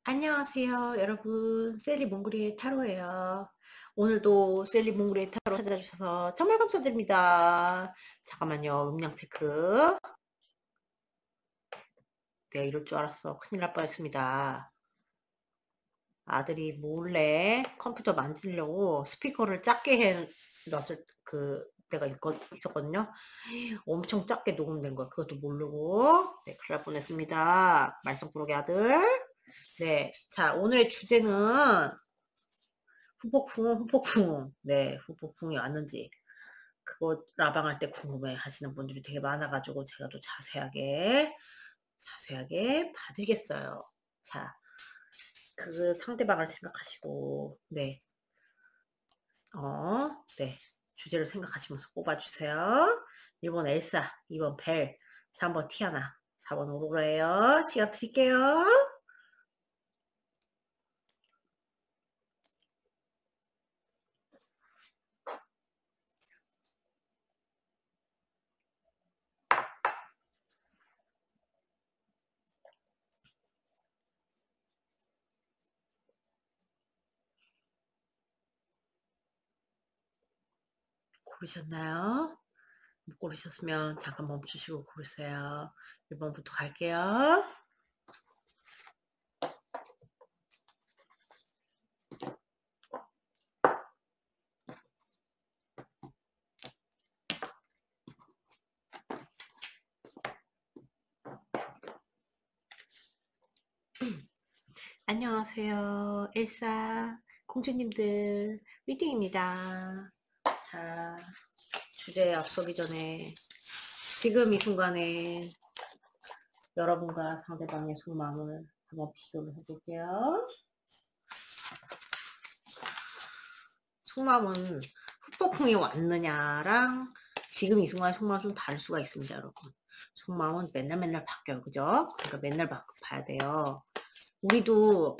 안녕하세요, 여러분. 셀리 몽골이의 타로예요. 오늘도 셀리 몽골이의 타로 찾아주셔서 정말 감사드립니다. 잠깐만요, 음량 체크. 내가 이럴 줄 알았어. 큰일 날 뻔했습니다. 아들이 몰래 컴퓨터 만지려고 스피커를 작게 해놨을 때가 있었거든요. 엄청 작게 녹음된 거야. 그것도 모르고. 네, 큰일 날 뻔했습니다. 말썽꾸러기 아들. 네, 자, 오늘의 주제는 후폭풍. 네, 후폭풍이 왔는지 그거 라방할 때 궁금해 하시는 분들이 되게 많아가지고 제가 또 자세하게 봐드리겠어요. 자, 그 상대방을 생각하시고 네, 주제를 생각하시면서 뽑아주세요. 1번 엘사, 2번 벨, 3번 티아나, 4번 오로라예요. 시간 드릴게요. 고르셨나요? 못 고르셨으면 잠깐 멈추시고 고르세요. 1번부터 갈게요. 안녕하세요. 엘사 공주님들 미팅입니다. 자, 주제에 앞서기 전에 지금 이 순간에 여러분과 상대방의 속마음을 한번 비교를 해볼게요. 속마음은 후폭풍이 왔느냐랑 지금 이 순간의 속마음은 좀 다를 수가 있습니다, 여러분. 속마음은 맨날 바뀌어요, 그죠? 그러니까 맨날 봐야 돼요. 우리도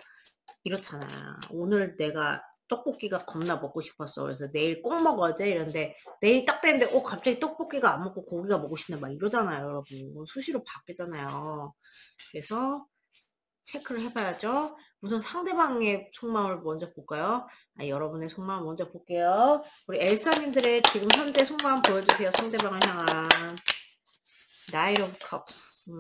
이렇잖아. 오늘 내가 떡볶이가 겁나 먹고 싶었어. 그래서 내일 꼭 먹어야지 이런데 내일 딱 되는데 갑자기 떡볶이가 안 먹고 고기가 먹고 싶네 막 이러잖아요, 여러분. 수시로 바뀌잖아요. 그래서 체크를 해봐야죠. 우선 상대방의 속마음을 먼저 볼까요? 여러분의 속마음 먼저 볼게요. 우리 엘사님들의 지금 현재 속마음 보여주세요. 상대방을 향한 나이트 오브 컵스.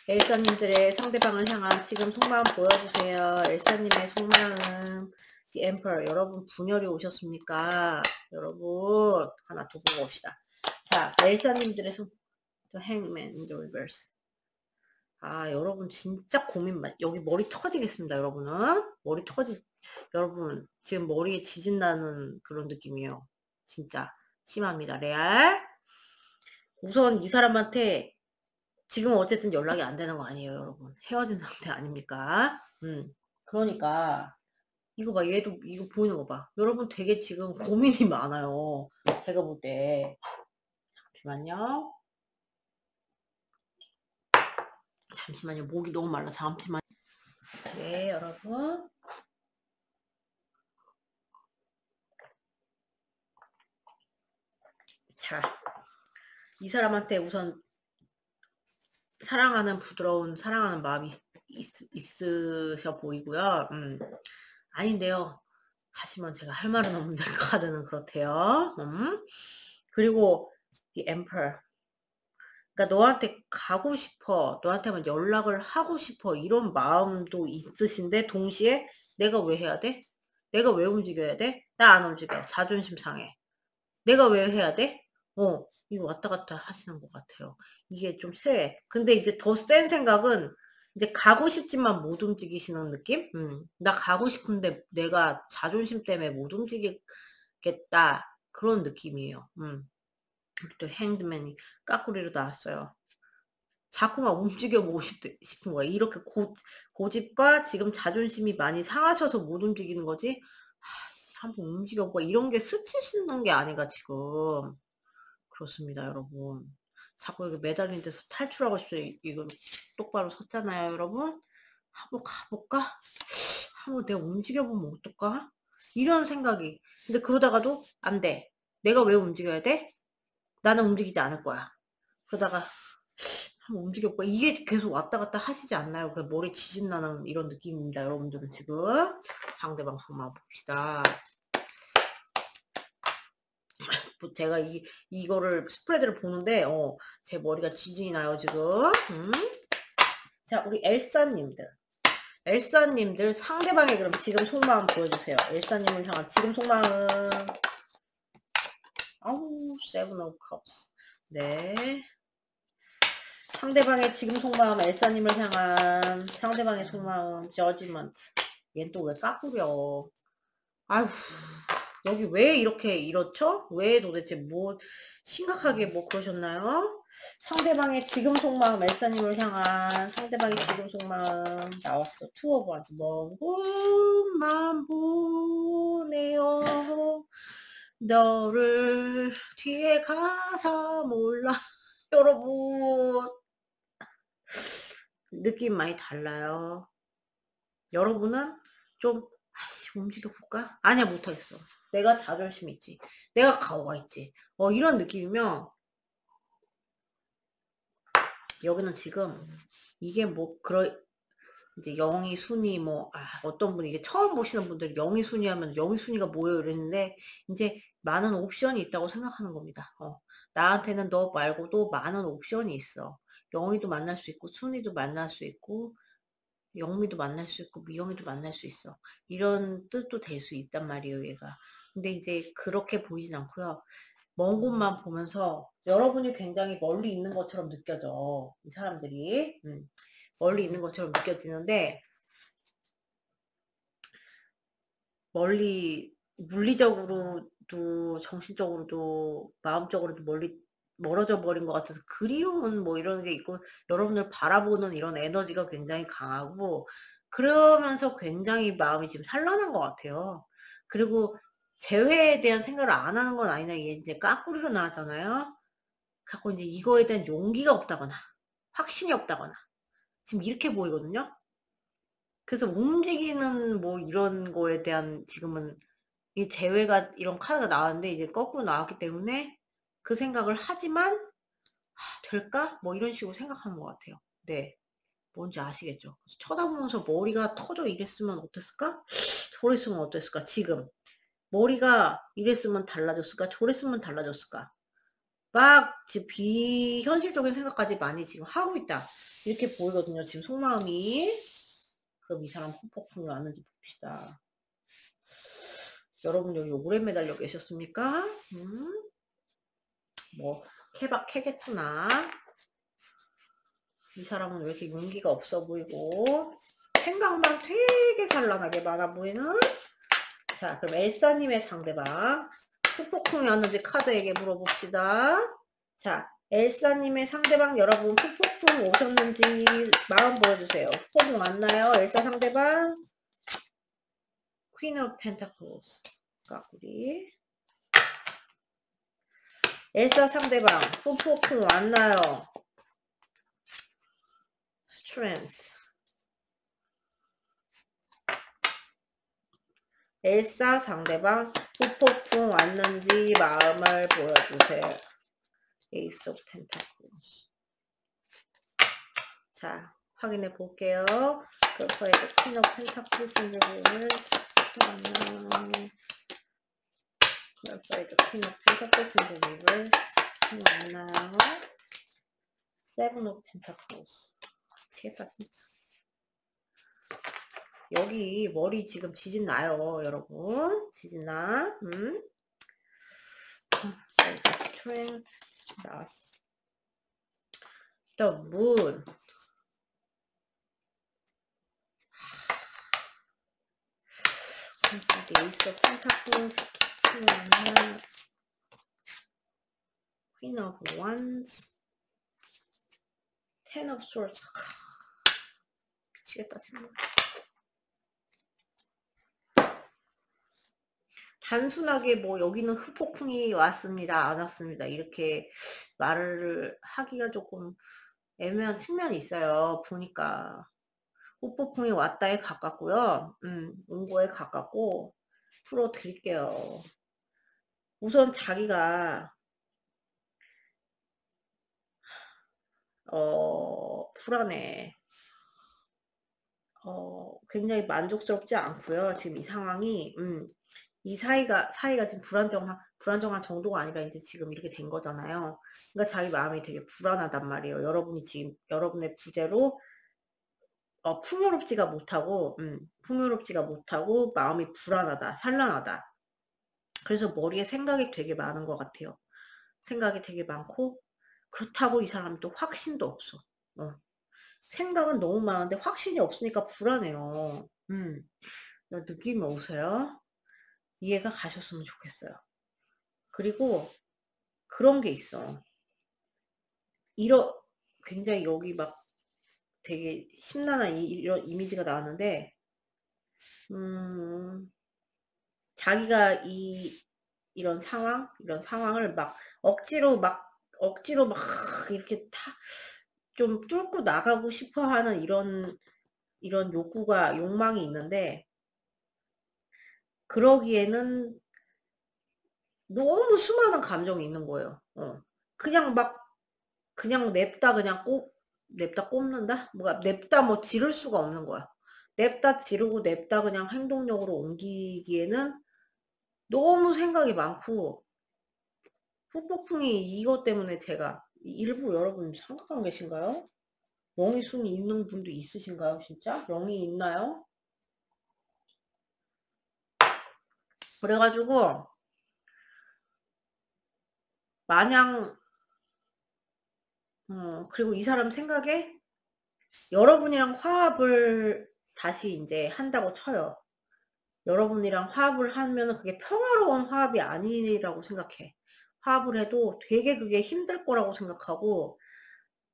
엘사님들의 상대방을 향한 지금 속마음 보여주세요. 엘사님의 속마음. The Emperor. 여러분 분열이 오셨습니까? 여러분 하나 더 보고 봅시다. 자, 엘사님들의 The Hangman in the Reverse. 여러분 진짜 고민 여기 머리 터지겠습니다. 여러분은 여러분 지금 머리에 지진 나는 그런 느낌이에요. 진짜 심합니다. 레알. 우선 이 사람한테 지금 어쨌든 연락이 안 되는 거 아니에요, 여러분. 헤어진 상태 아닙니까? 그러니까 이거 봐, 얘도 이거 보이는 거 봐. 여러분 되게 지금 고민이 많아요. 제가 볼 때. 잠시만요. 목이 너무 말라. 잠시만. 네, 여러분. 자, 이 사람한테 우선 부드러운 사랑하는 마음이 있으셔 보이고요. 아닌데요. 하시면 제가 할 말은 없는데 카드는 그렇대요. 그리고 The Emperor. 그러니까 너한테 가고 싶어. 너한테만 연락을 하고 싶어. 이런 마음도 있으신데 동시에 내가 왜 해야 돼? 내가 왜 움직여야 돼? 나 안 움직여. 자존심 상해. 내가 왜 해야 돼? 이거 왔다 갔다 하시는 것 같아요. 이게 좀 세. 근데 이제 더 센 생각은 이제 가고 싶지만 못 움직이시는 느낌? 나 가고 싶은데 내가 자존심 때문에 못 움직이겠다. 그런 느낌이에요. 또 핸드맨이 까꾸리로 나왔어요. 자꾸만 움직여보고 싶은 거예요. 이렇게 고집과 지금 자존심이 많이 상하셔서 못 움직이는 거지. 한번 움직여보고 이런 게 스치시는 게 아닌가 지금. 그렇습니다, 여러분. 자꾸 여기 매달린 데서 탈출하고 싶어요. 이거 똑바로 섰잖아요, 여러분. 한번 가볼까? 한번 내가 움직여보면 어떨까? 이런 생각이. 근데 그러다가도 안 돼. 내가 왜 움직여야 돼? 나는 움직이지 않을 거야. 그러다가 한번 움직여볼까? 이게 계속 왔다 갔다 하시지 않나요? 그 머리 지진 나는 이런 느낌입니다. 여러분들은 지금 상대방 속만 봅시다. 제가 이거를 스프레드를 보는데 제 머리가 지진이 나요 지금. 자, 우리 엘사님들 상대방의 그럼 지금 속마음 보여주세요. 엘사님을 향한 지금 속마음. 아우, 세븐 오브 컵스. 네. 상대방의 지금 속마음, 엘사님을 향한 상대방의 속마음, 저지먼트. 얜 또 왜 까꾸려. 아휴, 여기 왜 이렇게 이렇죠? 왜 도대체 뭐 심각하게 뭐 그러셨나요? 상대방의 지금 속마음, 엘사님을 향한 상대방의 지금 속마음 나왔어. 투 오브 원즈. 먼 곳만 보내요. 너를 뒤에 가서 몰라. 여러분, 느낌 많이 달라요. 여러분은 좀 움직여볼까? 아니야, 못하겠어. 내가 자존심 있지. 내가 가오가 있지. 이런 느낌이면 여기는 지금 이게 뭐 이제 영희 순위 어떤 분이 이게 처음 보시는 분들이 영희 순위 하면 영희 순위가 뭐예요? 이랬는데 이제 많은 옵션이 있다고 생각하는 겁니다. 나한테는 너 말고도 많은 옵션이 있어. 영희도 만날 수 있고 순위도 만날 수 있고 영미도 만날 수 있고 미영이도 만날 수 있어. 이런 뜻도 될 수 있단 말이에요, 얘가. 근데 이제 그렇게 보이진 않고요. 먼 곳만 보면서 여러분이 굉장히 멀리 있는 것처럼 느껴져. 이 사람들이. 멀리 있는 것처럼 느껴지는데 멀리 물리적으로도 정신적으로도 마음적으로도 멀어져 버린 것 같아서 그리움은 뭐 이런 게 있고 여러분을 바라보는 이런 에너지가 굉장히 강하고 그러면서 굉장히 마음이 지금 산란한 것 같아요. 그리고 재회에 대한 생각을 안 하는 건 아니나 이게 이제 까꾸리로 나왔잖아요. 갖고 이제 이거에 대한 용기가 없다거나 확신이 없다거나 지금 이렇게 보이거든요. 그래서 움직이는 뭐 이런 거에 대한 지금은 이 재회가 이런 카드가 나왔는데 이제 거꾸로 나왔기 때문에 그 생각을 하지만 될까? 뭐 이런 식으로 생각하는 것 같아요. 네. 뭔지 아시겠죠? 쳐다보면서 머리가 터져 이랬으면 어땠을까? 저랬으면 어땠을까? 지금 머리가 이랬으면 달라졌을까? 저랬으면 달라졌을까? 막 지금 비현실적인 생각까지 많이 지금 하고 있다. 이렇게 보이거든요. 지금 속마음이. 그럼 이 사람 후폭풍이 왔는지 봅시다. 여러분 여기 오래 매달려 계셨습니까? 뭐 케박 캐겠으나 이 사람은 왜 이렇게 용기가 없어 보이고 생각만 되게 산란하게 많아 보이는. 자, 그럼 엘사님의 상대방 후폭풍이 왔는지 카드에게 물어봅시다. 자, 엘사님의 상대방 여러분 후폭풍 오셨는지 마음 보여주세요. 후폭풍 왔나요? 엘사 상대방 퀸 오브 펜타클스 까꾸리. 엘사 상대방 후폭풍 왔나요? 스트렝스. 엘사 상대방 후폭풍 왔는지 마음을 보여주세요. 에이스 오브 펜타클스. 자, 확인해 볼게요. 그래서 퀸 오브 펜타클스를 퀸 오브 펜타클스를 만나요. 세븐 오브 펜타클스. 미치겠다 진짜. 여기 머리 지금 지진 나요, 여러분. 지진 나. 스트렝스 나왔어. The moon. 에이스 오브 펜타클스. Queen of Wands. Ten of Swords. 미치겠다 정말. 단순하게 뭐 여기는 후폭풍이 왔습니다 안 왔습니다 이렇게 말을 하기가 조금 애매한 측면이 있어요. 보니까 후폭풍이 왔다에 가깝고요. 온 거에 가깝고 풀어드릴게요. 우선 자기가 불안해. 굉장히 만족스럽지 않고요. 지금 이 상황이 이 사이가 지금 불안정한 정도가 아니라 이제 지금 이렇게 된 거잖아요. 그러니까 자기 마음이 되게 불안하단 말이에요. 여러분이 지금 여러분의 부재로 풍요롭지가 못하고 마음이 불안하다, 산란하다. 그래서 머리에 생각이 되게 많은 것 같아요. 생각이 되게 많고 그렇다고 이 사람은 또 확신도 없어. 생각은 너무 많은데 확신이 없으니까 불안해요. 느낌이 오세요? 이해가 가셨으면 좋겠어요. 그리고 그런 게 있어. 이러 굉장히 여기 막 되게 심란한 이런 이미지가 나왔는데 자기가 이런 상황을 막 억지로 막 이렇게 좀 뚫고 나가고 싶어 하는 이런 욕망이 있는데 그러기에는 너무 수많은 감정이 있는 거예요. 그냥 막 그냥 냅다 꼽는다? 뭐가 냅다 뭐 지를 수가 없는 거야. 냅다 지르고 냅다 그냥 행동력으로 옮기기에는 너무 생각이 많고 후폭풍이 이것 때문에 제가 일부 여러분 생각하고 계신가요? 명의 순이 있는 분도 있으신가요? 진짜? 명의 있나요? 그래가지고 마냥 그리고 이 사람 생각에 여러분이랑 화합을 다시 이제 한다고 쳐요. 여러분이랑 화합을 하면은 그게 평화로운 화합이 아니라고 생각해. 화합을 해도 되게 그게 힘들 거라고 생각하고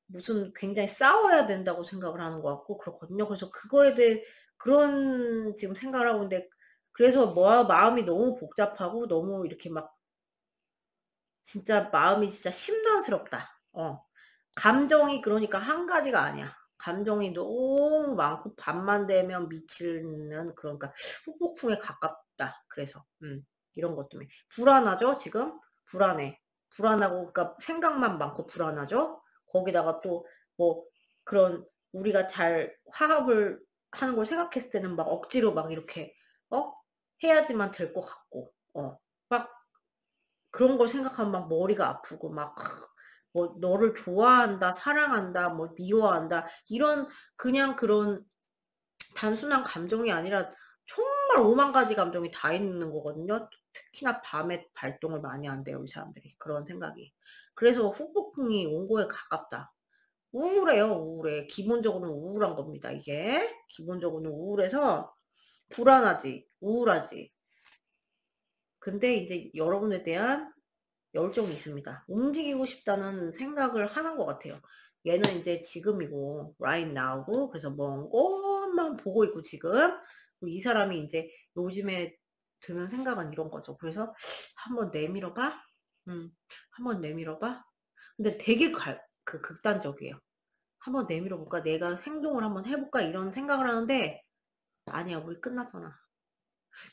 무슨 굉장히 싸워야 된다고 생각을 하는 것 같고 그렇거든요. 그래서 그거에 대해 그런 지금 생각을 하고 있는데 그래서 마음이 너무 복잡하고 너무 이렇게 막 진짜 마음이 진짜 심란스럽다. 감정이 그러니까 한 가지가 아니야. 감정이 너무 많고 밤만 되면 미치는 그러니까 후폭풍에 가깝다. 그래서 이런 것 때문에 불안하죠. 지금 불안해. 불안하고 그러니까 생각만 많고 불안하죠. 거기다가 또 뭐 그런 우리가 잘 화합을 하는 걸 생각했을 때는 막 억지로 막 이렇게 어 해야지만 될 것 같고 막 그런 걸 생각하면 막 머리가 아프고 막 뭐 너를 좋아한다, 사랑한다, 뭐 미워한다 이런 그냥 그런 단순한 감정이 아니라 정말 오만 가지 감정이 다 있는 거거든요. 특히나 밤에 발동을 많이 한대요, 이 사람들이. 그런 생각이. 그래서 후폭풍이 온 거에 가깝다. 우울해요, 우울해. 기본적으로는 우울한 겁니다, 이게. 기본적으로는 우울해서 불안하지, 우울하지. 근데 이제 여러분에 대한 열정이 있습니다. 움직이고 싶다는 생각을 하는 것 같아요. 얘는 이제 지금이고 right now고 그래서 먼 곳만 보고 있고 지금 이 사람이 이제 요즘에 드는 생각은 이런 거죠. 그래서 한번 내밀어봐. 한번 내밀어봐. 근데 되게 극단적이에요. 한번 내밀어 볼까? 내가 행동을 한번 해볼까? 이런 생각을 하는데 아니야, 우리 끝났잖아.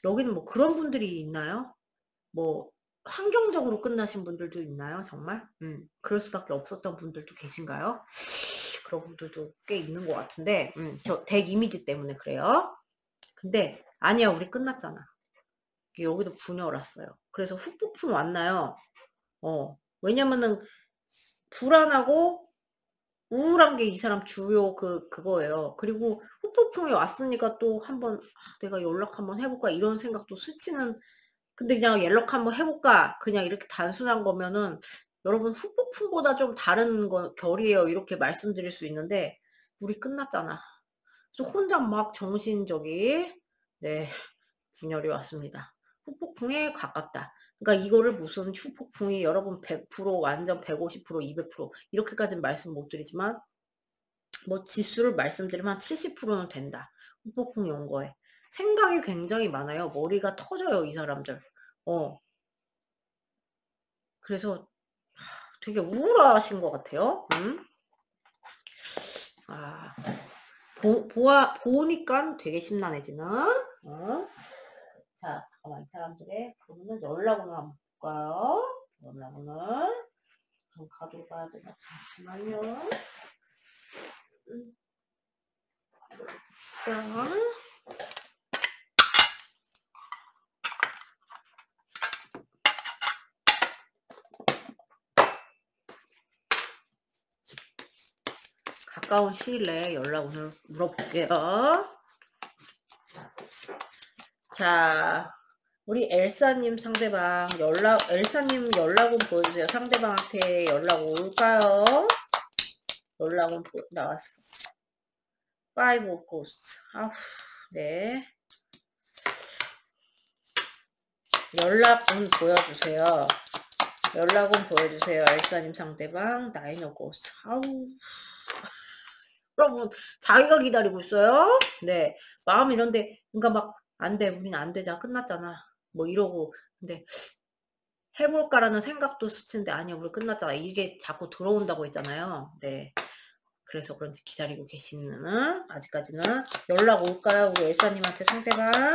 여기는 뭐 그런 분들이 있나요? 뭐 환경적으로 끝나신 분들도 있나요? 정말? 그럴 수밖에 없었던 분들도 계신가요? 그런 분들도 꽤 있는 것 같은데 저 덱 이미지 때문에 그래요. 근데 아니야, 우리 끝났잖아. 여기도 분열 왔어요. 그래서 후폭풍 왔나요? 왜냐면은 불안하고 우울한 게 이 사람 주요 그거예요. 그리고 후폭풍이 왔으니까 또 한번 내가 연락 한번 해볼까 이런 생각도 스치는 근데 그냥 연락 한번 해볼까 그냥 이렇게 단순한 거면은 여러분 후폭풍보다 좀 다른 결이에요. 이렇게 말씀드릴 수 있는데 우리 끝났잖아. 그래서 혼자 막 정신적이 네 분열이 왔습니다. 후폭풍에 가깝다. 그러니까 이거를 무슨 후폭풍이 여러분 100% 완전 150% 200% 이렇게까지는 말씀 못 드리지만 뭐 지수를 말씀드리면 한 70%는 된다. 후폭풍이 온 거에. 생각이 굉장히 많아요. 머리가 터져요, 이 사람들. 그래서 되게 우울하신 것 같아요. 아, 보니까 되게 심란해지는. 자, 잠깐만, 이 사람들의 그러면 연락을 한번 볼까요? 연락을 좀 가져가야 되나? 잠시만요. 자. 가까운 시일 내에 연락을 물어볼게요. 자, 우리 엘사님 상대방 엘사님 연락은 보여주세요. 상대방한테 연락 올까요? 연락은 나왔어. 5 of Ghosts. 아후, 네. 연락은 보여주세요. 연락은 보여주세요. 엘사님 상대방 9 of Ghosts. 아우. 여러분, 자기가 기다리고 있어요? 네. 마음 이런데, 그러니까 막, 안 돼. 우린 안 되자. 끝났잖아. 뭐 이러고. 근데, 해볼까라는 생각도 스치는데, 아니야. 우리 끝났잖아. 이게 자꾸 들어온다고 했잖아요. 네. 그래서 그런지 기다리고 계시는, 아직까지는. 연락 올까요? 우리 엘사님한테 상대방.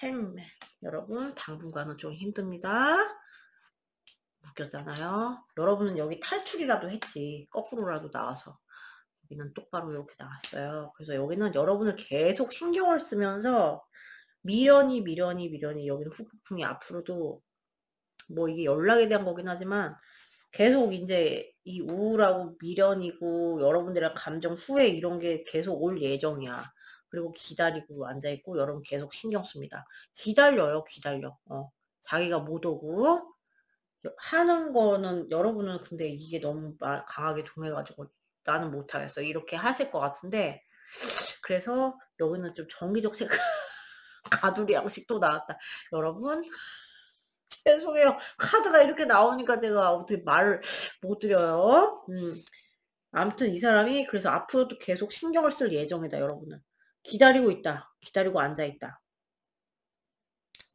행맨. 여러분, 당분간은 좀 힘듭니다. 웃겼잖아요. 여러분은 여기 탈출이라도 했지. 거꾸로라도 나와서. 여기는 똑바로 이렇게 나왔어요. 그래서 여기는 여러분을 계속 신경을 쓰면서 미련이 여기는 후폭풍이 앞으로도 뭐 이게 연락에 대한 거긴 하지만 계속 이제 이 우울하고 미련이고 여러분들이랑 감정 후회 이런 게 계속 올 예정이야. 그리고 기다리고 앉아있고 여러분 계속 신경 씁니다. 기다려요. 기다려. 자기가 못 오고 하는 거는 여러분은 근데 이게 너무 강하게 동해가지고 나는 못하겠어 이렇게 하실 것 같은데 그래서 여기는 좀 정기적 체크 가두리 양식 또 나왔다 여러분 죄송해요 카드가 이렇게 나오니까 제가 어떻게 말을 못 드려요 아무튼 이 사람이 그래서 앞으로도 계속 신경을 쓸 예정이다 여러분은 기다리고 있다 기다리고 앉아있다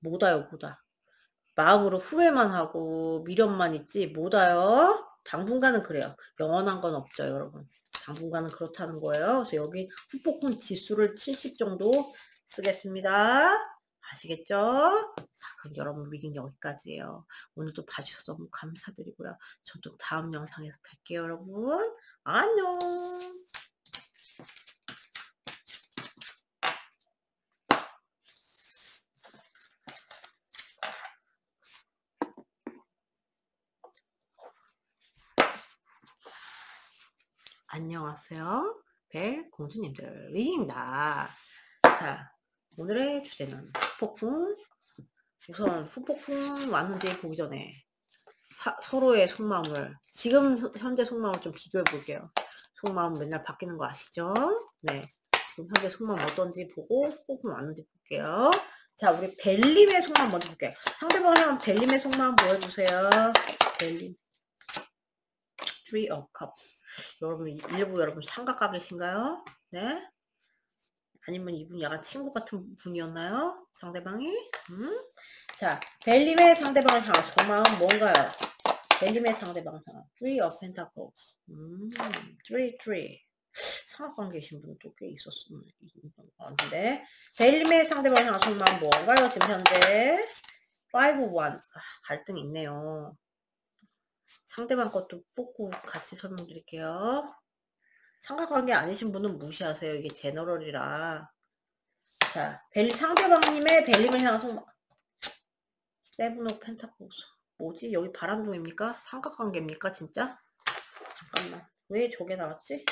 못 와요 못 와. 마음으로 후회만 하고 미련만 있지 못 와요. 당분간은 그래요. 영원한 건 없죠 여러분. 당분간은 그렇다는 거예요. 그래서 여기 후폭풍 지수를 70 정도 쓰겠습니다. 아시겠죠? 자 그럼 여러분 리딩 여기까지예요. 오늘도 봐주셔서 너무 감사드리고요. 저도 다음 영상에서 뵐게요 여러분. 안녕. 안녕하세요. 벨 공주님들 리딩입니다. 자 오늘의 주제는 후폭풍. 우선 후폭풍 왔는지 보기 전에 서로의 속마음을 지금 현재 속마음을 좀 비교해 볼게요. 속마음 맨날 바뀌는 거 아시죠? 네. 지금 현재 속마음 어떤지 보고 후폭풍 왔는지 볼게요. 자 우리 벨님의 속마음 먼저 볼게요. 상대방을 향한 벨님의 속마음 보여주세요. 벨님 3 of Cups. 여러분 일부 여러분 삼각가 계신가요? 네. 아니면 이분 약간 친구 같은 분이었나요? 상대방이? 자, 벨림의 상대방을 향한 속마음 뭔가요? 벨림의 상대방을 향한 3 of Pentacles. 3. 삼각관계이신 분은 또 꽤 있었으면 있는데 벨림의 상대방을 향한 속마음 뭔가요? 지금 현재 5 of Wands. 갈등이 있네요. 상대방 것도 뽑고 같이 설명드릴게요. 삼각관계 아니신 분은 무시하세요. 이게 제너럴이라. 자, 상대방님의 벨림을 향한 속마음. 7 of Pentacles. 뭐지? 여기 바람둥입니까? 삼각관계입니까? 진짜? 잠깐만. 왜 저게 나왔지?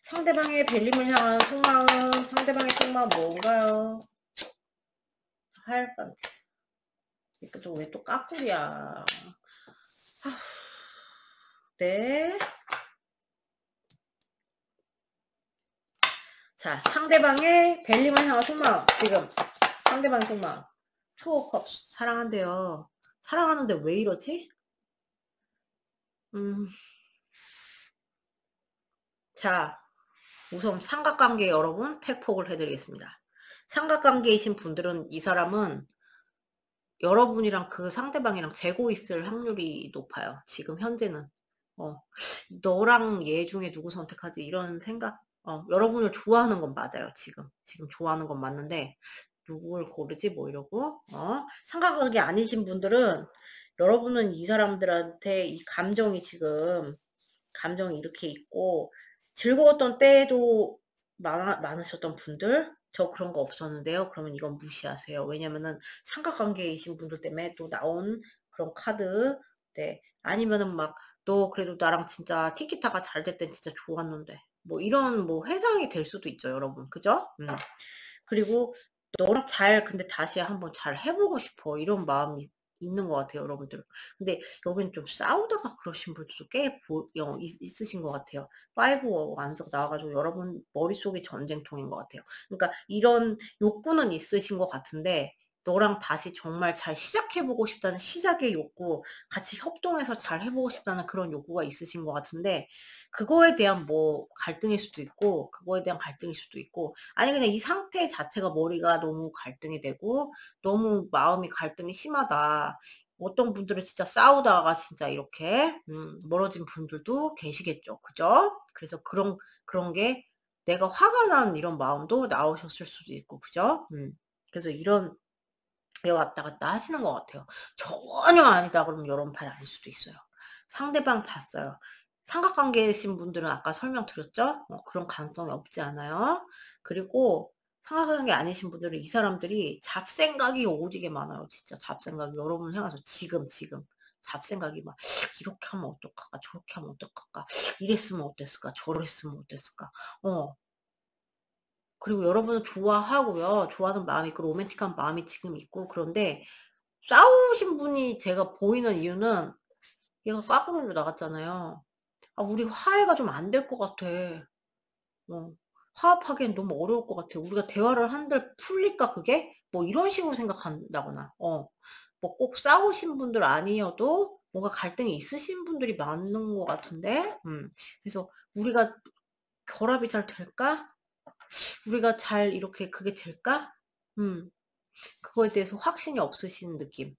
상대방의 벨림을 향한 속마음. 상대방의 속마음 뭔가요? 하얀반트. 이거 또 왜 또 까꿀이야. 네. 자, 상대방의 벨림을 향한 속마음. 지금 상대방의 속마음. 2 of Cups. 사랑한대요. 사랑하는데 왜 이러지? 자, 우선 삼각관계 여러분 팩폭을 해드리겠습니다. 삼각관계이신 분들은 이 사람은 여러분이랑 그 상대방이랑 재고 있을 확률이 높아요. 지금 현재는. 너랑 얘 중에 누구 선택하지? 이런 생각. 여러분을 좋아하는 건 맞아요. 지금 좋아하는 건 맞는데 누구를 고르지? 뭐 이러고. 삼각관계 아니신 분들은 여러분은 이 사람들한테 이 감정이 지금 감정이 이렇게 있고 즐거웠던 때도 많으셨던 분들 저 그런 거 없었는데요. 그러면 이건 무시하세요. 왜냐면은 삼각관계이신 분들 때문에 또 나온 그런 카드. 네. 아니면은 막 너 그래도 나랑 진짜 티키타카 잘 될 땐 진짜 좋았는데. 뭐 이런 뭐 회상이 될 수도 있죠, 여러분. 그죠? 그리고 너랑 근데 다시 한번 잘 해보고 싶어. 이런 마음이 있는 것 같아요, 여러분들. 근데 여기는 좀 싸우다가 그러신 분들도 꽤 있으신 것 같아요. 5 완석 나와가지고 여러분 머릿속이 전쟁통인 것 같아요. 그러니까 이런 욕구는 있으신 것 같은데 너랑 다시 정말 잘 시작해보고 싶다는 시작의 욕구, 같이 협동해서 잘 해보고 싶다는 그런 욕구가 있으신 것 같은데 그거에 대한 뭐 갈등일 수도 있고 그거에 대한 갈등일 수도 있고 아니 그냥 이 상태 자체가 머리가 너무 갈등이 되고 너무 마음이 갈등이 심하다. 어떤 분들은 진짜 싸우다가 진짜 이렇게 멀어진 분들도 계시겠죠. 그죠? 그래서 그런 게 내가 화가 난 이런 마음도 나오셨을 수도 있고 그죠? 그래서 이런 게 왔다 갔다 하시는 것 같아요. 전혀 아니다 그러면 요런 팔 아닐 수도 있어요. 상대방 봤어요. 삼각관계이신 분들은 아까 설명드렸죠? 그런 가능성이 없지 않아요. 그리고 삼각관계 아니신 분들은 이 사람들이 잡생각이 오지게 많아요. 진짜 잡생각이 여러분을 향해서 지금 잡생각이 막 이렇게 하면 어떡할까 저렇게 하면 어떡할까 이랬으면 어땠을까 저랬으면 어땠을까 그리고 여러분은 좋아하고요. 좋아하는 마음이 있고 로맨틱한 마음이 지금 있고 그런데 싸우신 분이 제가 보이는 이유는 얘가 까꾸로로 나갔잖아요. 아 우리 화해가 좀 안 될 것 같아. 화합하기엔 너무 어려울 것 같아. 우리가 대화를 한들 풀릴까 그게? 뭐 이런 식으로 생각한다거나 뭐 꼭 싸우신 분들 아니어도 뭔가 갈등이 있으신 분들이 많은 것 같은데 그래서 우리가 결합이 잘 될까? 우리가 잘 이렇게 그게 될까? 그거에 대해서 확신이 없으신 느낌.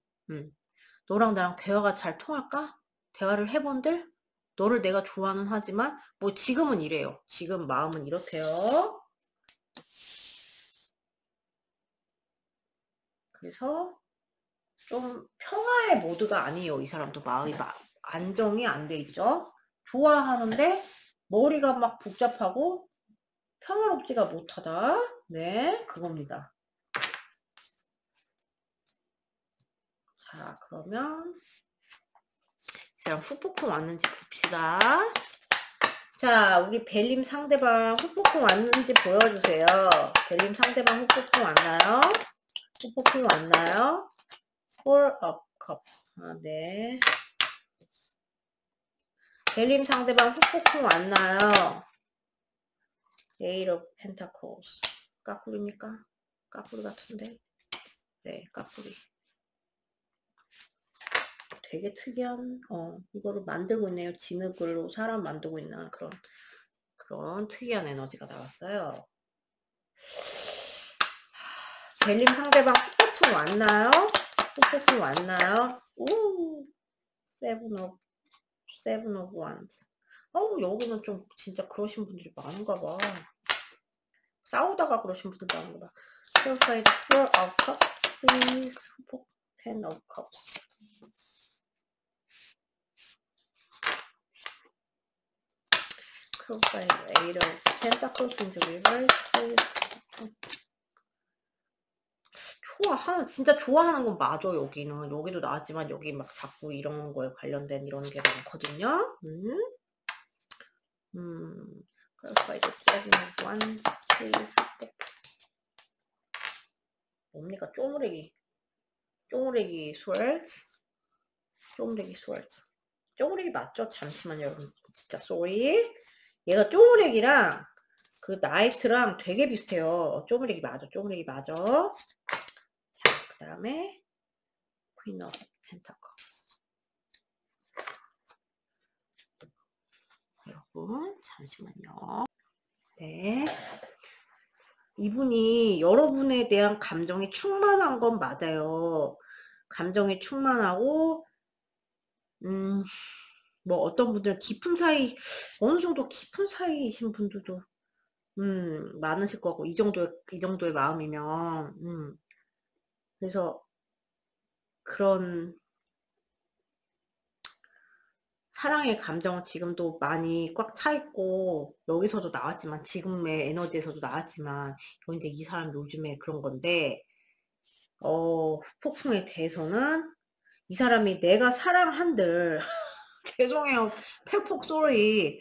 너랑 나랑 대화가 잘 통할까? 대화를 해본들? 너를 내가 좋아는 하지만 뭐 지금은 이래요. 지금 마음은 이렇대요. 그래서 좀 평화의 모드가 아니에요. 이 사람도 마음이 안정이 안 돼 있죠. 좋아하는데 머리가 막 복잡하고 평화롭지가 못하다. 네, 그겁니다. 자, 그러면 이 사람 후폭풍 왔는지 봅시다. 자, 우리 벨림 상대방 후폭풍 왔는지 보여주세요. 벨림 상대방 후폭풍 왔나요? 후폭풍 왔나요? Four of Cups. 아, 네. 벨림 상대방 후폭풍 왔나요? Eight of Pentacles. 까꾸리입니까? 까꾸리 같은데? 네, 까꾸리. 되게 특이한, 이거를 만들고 있네요. 진흙으로 사람 만들고 있는 그런 특이한 에너지가 나왔어요. 벨림 상대방 후폭풍 왔나요? 후폭풍 왔나요? 오, 세븐 오브 원스. 여기는 좀 진짜 그러신 분들이 많은가 봐. 싸우다가 그러신 분들 많은가 봐. Purified Four of Cups, please. 후폭 Ten of Cups. Purified Eight of Pentacles into reverse, please. 진짜 좋아하는 건 맞아, 여기는. 여기도 나왔지만, 여기 막 자꾸 이런 거에 관련된 이런 게 많거든요. Purified Seven of Wands, please. 뭡니까? 쪼무레기 스월드. 쪼무레기 맞죠? 잠시만요, 여러분. 진짜 쏘리. 얘가 쪼무레기랑 그 나이트랑 되게 비슷해요. 쪼무레기 맞아. 자, 그 다음에 퀸 오브 펜타클스. 여러분, 잠시만요. 네. 이분이 여러분에 대한 감정이 충만한 건 맞아요. 감정이 충만하고 뭐 어떤 분들은 깊은 사이, 어느 정도 깊은 사이이신 분들도 많으실 거고 이 정도의 마음이면 그래서 그런 사랑의 감정은 지금도 많이 꽉 차 있고 여기서도 나왔지만 지금의 에너지에서도 나왔지만 이건 인제 이 사람 요즘에 그런 건데 후폭풍에 대해서는 이 사람이 내가 사랑한들 죄송해요. 팩폭 쏘리.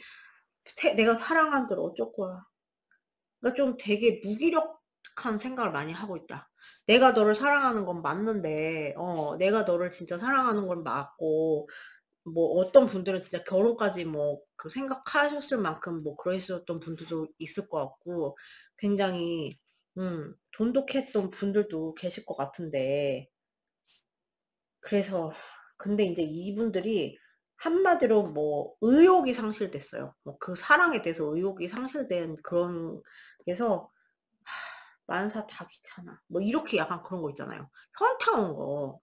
내가 사랑한들 어쩔 거야. 그러니까 좀 되게 무기력한 생각을 많이 하고 있다. 내가 너를 사랑하는 건 맞는데 내가 너를 진짜 사랑하는 건 맞고 뭐 어떤 분들은 진짜 결혼까지 뭐 그 생각하셨을 만큼 뭐 그러셨던 분들도 있을 것 같고 굉장히 돈독했던 분들도 계실 것 같은데 그래서 근데 인제 이분들이 한마디로 뭐 의욕이 상실됐어요. 뭐 그 사랑에 대해서 의욕이 상실된 그런 그래서 만사 다 귀찮아. 뭐 이렇게 약간 그런 거 있잖아요. 현타 온 거.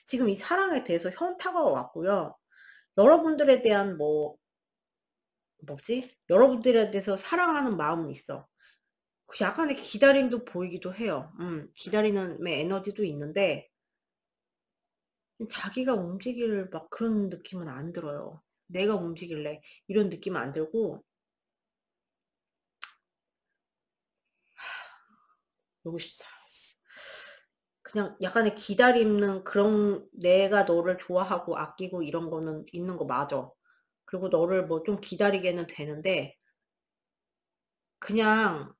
지금 이 사랑에 대해서 현타가 왔고요. 여러분들에 대한 뭐 뭐지? 여러분들에 대해서 사랑하는 마음은 있어. 그 약간의 기다림도 보이기도 해요. 기다리는 에너지도 있는데 자기가 움직일 막 그런 느낌은 안 들어요. '내가 움직일래.' 이런 느낌은 안 들고 요거 진짜 그냥 약간의 기다리는 그런 내가 너를 좋아하고 아끼고 이런 거는 있는 거 맞아. 그리고 너를 뭐 좀 기다리게는 되는데 그냥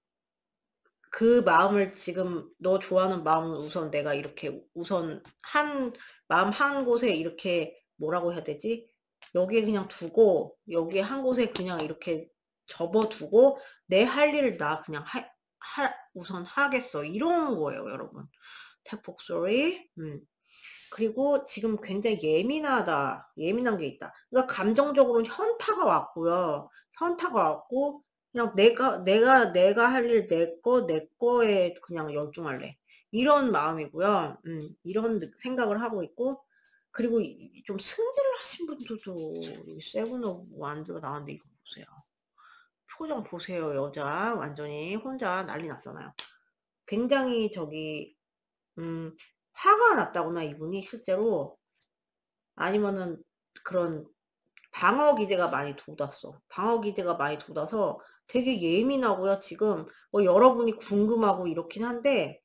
그 마음을 지금 너 좋아하는 마음은 우선 내가 이렇게 우선 한 마음 한 곳에 이렇게 뭐라고 해야 되지? 여기에 그냥 두고 여기에 한 곳에 그냥 이렇게 접어 두고 '내 할 일을 나 그냥 우선 하겠어.' 이런 거예요 여러분. 택복 sorry. 그리고 지금 굉장히 예민하다. 예민한 게 있다. 그러니까 감정적으로는 현타가 왔고요. 현타가 왔고 그냥 내가 할 일 내 거에 그냥 열중할래. 이런 마음이고요. 이런 생각을 하고 있고 그리고 좀 승질을 하신 분들도 여기 세븐 오브 완즈가 나왔는데 이거 보세요. 표정 보세요. 여자 완전히 혼자 난리 났잖아요. 굉장히 화가 났다거나 이분이 실제로 아니면은 그런 방어 기제가 많이 돋았어. 방어 기제가 많이 돋아서 되게 예민하고요. 지금 뭐 여러분이 궁금하고 이렇긴 한데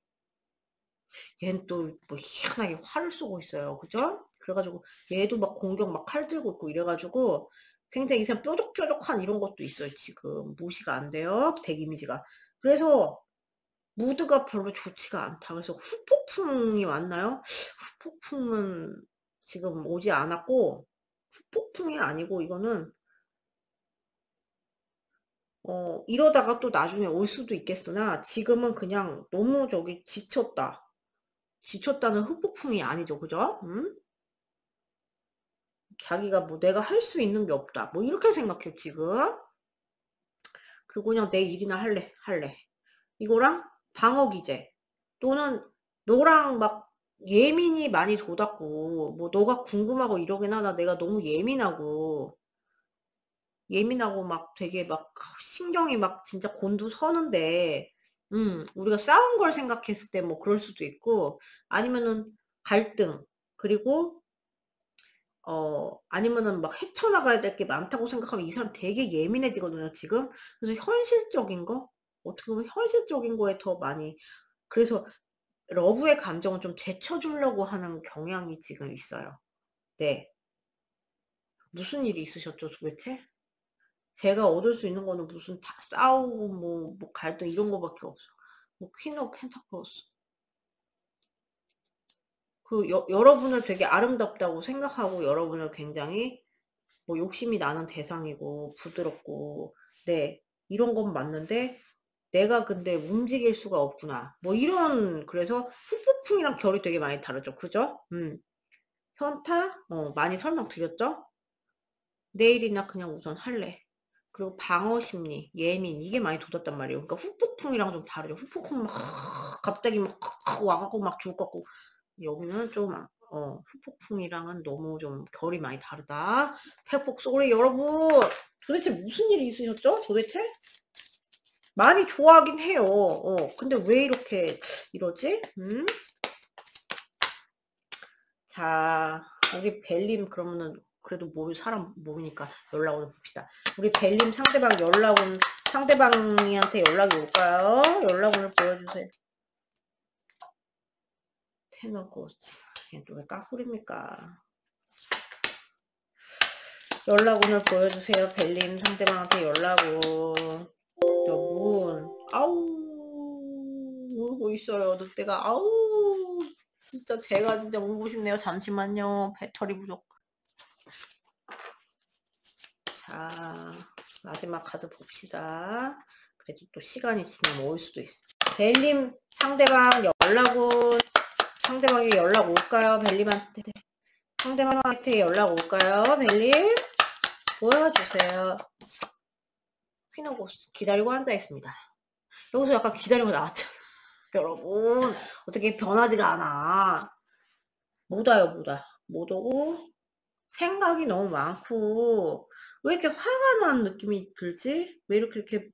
얘는 또 뭐 희한하게 화를 쏘고 있어요. 그죠? 그래 가지고 얘도 막 공격 막 칼 들고 있고 이래 가지고 굉장히 이 사람 뾰족뾰족한 이런 것도 있어요 지금. 무시가 안 돼요 덱 이미지가. 그래서 무드가 별로 좋지가 않다. 그래서 후폭풍이 왔나요? 후폭풍은 지금 오지 않았고 후폭풍이 아니고 이거는 이러다가 또 나중에 올 수도 있겠으나 지금은 그냥 너무 지쳤다. 지쳤다는 후폭풍이 아니죠. 그죠? 자기가 뭐 '내가 할 수 있는 게 없다.' 뭐 이렇게 생각해요 지금. 그리고 그냥 '내 일이나 할래.' 이거랑 방어 기제 또는 너랑 막 예민이 많이 돋았고 뭐 너가 궁금하고 이러긴 하나 내가 너무 예민하고 막 되게 막 신경이 막 진짜 곤두서는데 우리가 싸운 걸 생각했을 때 뭐 그럴 수도 있고 아니면은 갈등 그리고 아니면은 막 헤쳐나가야 될 게 많다고 생각하면 이 사람 되게 예민해지거든요 지금. 그래서 현실적인 거 어떻게 보면 현실적인 거에 더 많이 그래서 러브의 감정을 좀 제쳐주려고 하는 경향이 지금 있어요. 네. 무슨 일이 있으셨죠 도대체? 제가 얻을 수 있는 거는 무슨 다 싸우고 뭐 갈등 이런 거밖에 없어. 뭐 퀸 오브 펜타클스. 여러분을 되게 아름답다고 생각하고 여러분을 굉장히 뭐 욕심이 나는 대상이고 부드럽고 네 이런 건 맞는데 '내가 근데 움직일 수가 없구나.' 뭐 이런 그래서 후폭풍이랑 결이 되게 많이 다르죠. 그죠? 현타 많이 설명드렸죠? "내일이나 그냥 우선 할래." 그리고 방어 심리, 예민 이게 많이 돋았단 말이에요. 그러니까 후폭풍이랑 좀 다르죠. 후폭풍 막 갑자기 막 와 갖고 막 죽을 것 같고 여기는 좀 후폭풍이랑은 너무 좀 결이 많이 다르다. 회복 쏘리 여러분 도대체 무슨 일이 있으셨죠? 도대체? 많이 좋아하긴 해요. 근데 왜 이렇게 이러지? 자, 우리 벨님 그러면은 그래도 뭐 사람 몸이니까 연락 오는 봅시다. 우리 벨님 상대방 연락 온 상대방이한테 연락이 올까요? 연락 오늘 보여주세요. 테너고스. 얘 또 왜 까꿀입니까? 연락 오늘 보여주세요. 벨님 상대방한테 연락 온. 여러분, 아우, 울고 있어요. 늑대가, 아우, 진짜 제가 진짜 울고 싶네요. 잠시만요. 배터리 부족. 자, 마지막 카드 봅시다. 그래도 또 시간이 지나면 올 수도 있어. 벨님 상대방 상대방에게 연락 올까요? 벨님한테. 상대방한테 연락 올까요? 벨님? 보여주세요. 퀸 오브 기다리고 앉아있습니다. 여기서 약간 기다리고 나왔잖아. 여러분, 어떻게 변하지가 않아. 못 와요, 못 와. 못 오고, 생각이 너무 많고, 왜 이렇게 화가 난 느낌이 들지? 왜 이렇게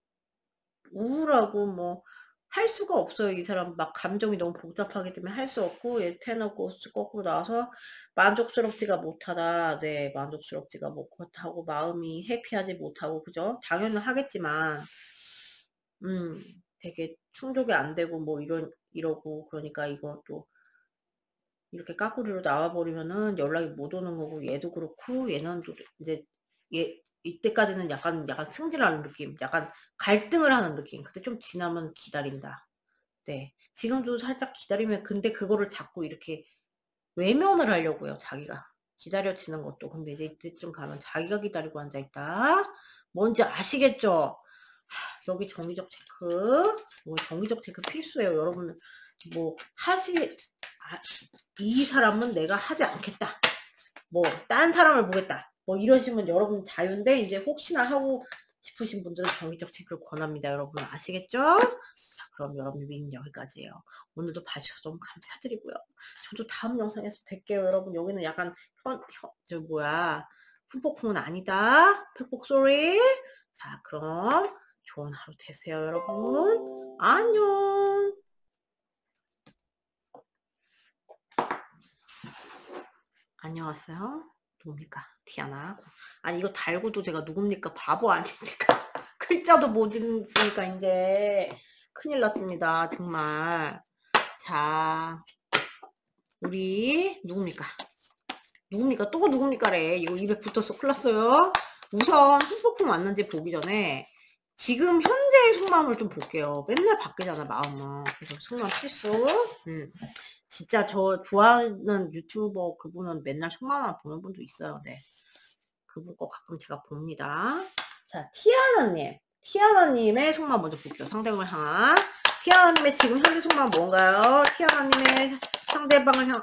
우울하고, 뭐, 할 수가 없어요. 이 사람 막 감정이 너무 복잡하기 때문에 할 수 없고, 얘 테너고스 거꾸로 나와서 만족스럽지가 못하다. 네, 만족스럽지가 못하고, 마음이 해피하지 못하고, 그죠? 당연히 하겠지만, 되게 충족이 안 되고, 뭐, 이러고, 그러니까 이것도, 이렇게 까꾸리로 나와버리면은 연락이 못 오는 거고, 얘도 그렇고, 얘는 또 이제, 이때까지는 약간 승진하는 느낌, 약간 갈등을 하는 느낌. 근데 좀 지나면 기다린다. 네. 지금도 살짝 기다리면, 근데 그거를 자꾸 이렇게 외면을 하려고요, 자기가. 기다려지는 것도. 근데 이제 이때쯤 가면 자기가 기다리고 앉아있다. 뭔지 아시겠죠? 여기 정기적 체크. 정기적 체크 필수예요, 여러분. 뭐, 이 사람은 내가 하지 않겠다. 뭐, 딴 사람을 보겠다. 뭐, 이러시면 여러분 자유인데, 이제 혹시나 하고 싶으신 분들은 정기적 체크를 권합니다. 여러분 아시겠죠? 자, 그럼 여러분 미는 여기까지예요. 오늘도 봐주셔서 너무 감사드리고요. 저도 다음 영상에서 뵐게요. 여러분, 여기는 약간, 흠뻑풍은 아니다. 팩폭 쏘리. 자, 그럼 좋은 하루 되세요, 여러분. 안녕. 안녕하세요. 누굽니까? 티아나. 아니, 이거 달고도 제가 누굽니까? 바보 아닙니까? 글자도 못 읽으니까 이제 큰일 났습니다. 정말. 자, 우리 누굽니까? 누굽니까? 또 누굽니까래. 이거 입에 붙었어. 큰일 났어요. 우선 흠뻑풍 왔는지 보기 전에 지금 현재의 속마음을 좀 볼게요. 맨날 바뀌잖아, 마음은. 그래서 속마음 필수. 진짜 저 좋아하는 유튜버 그분은 맨날 속마음만 보는 분도 있어요. 네. 그분 거 가끔 제가 봅니다. 자, 티아나님. 티아나님의 속마음 먼저 볼게요. 상대방을 향한. 티아나님의 지금 현재 속마음 뭔가요? 티아나님의 상대방을 향한.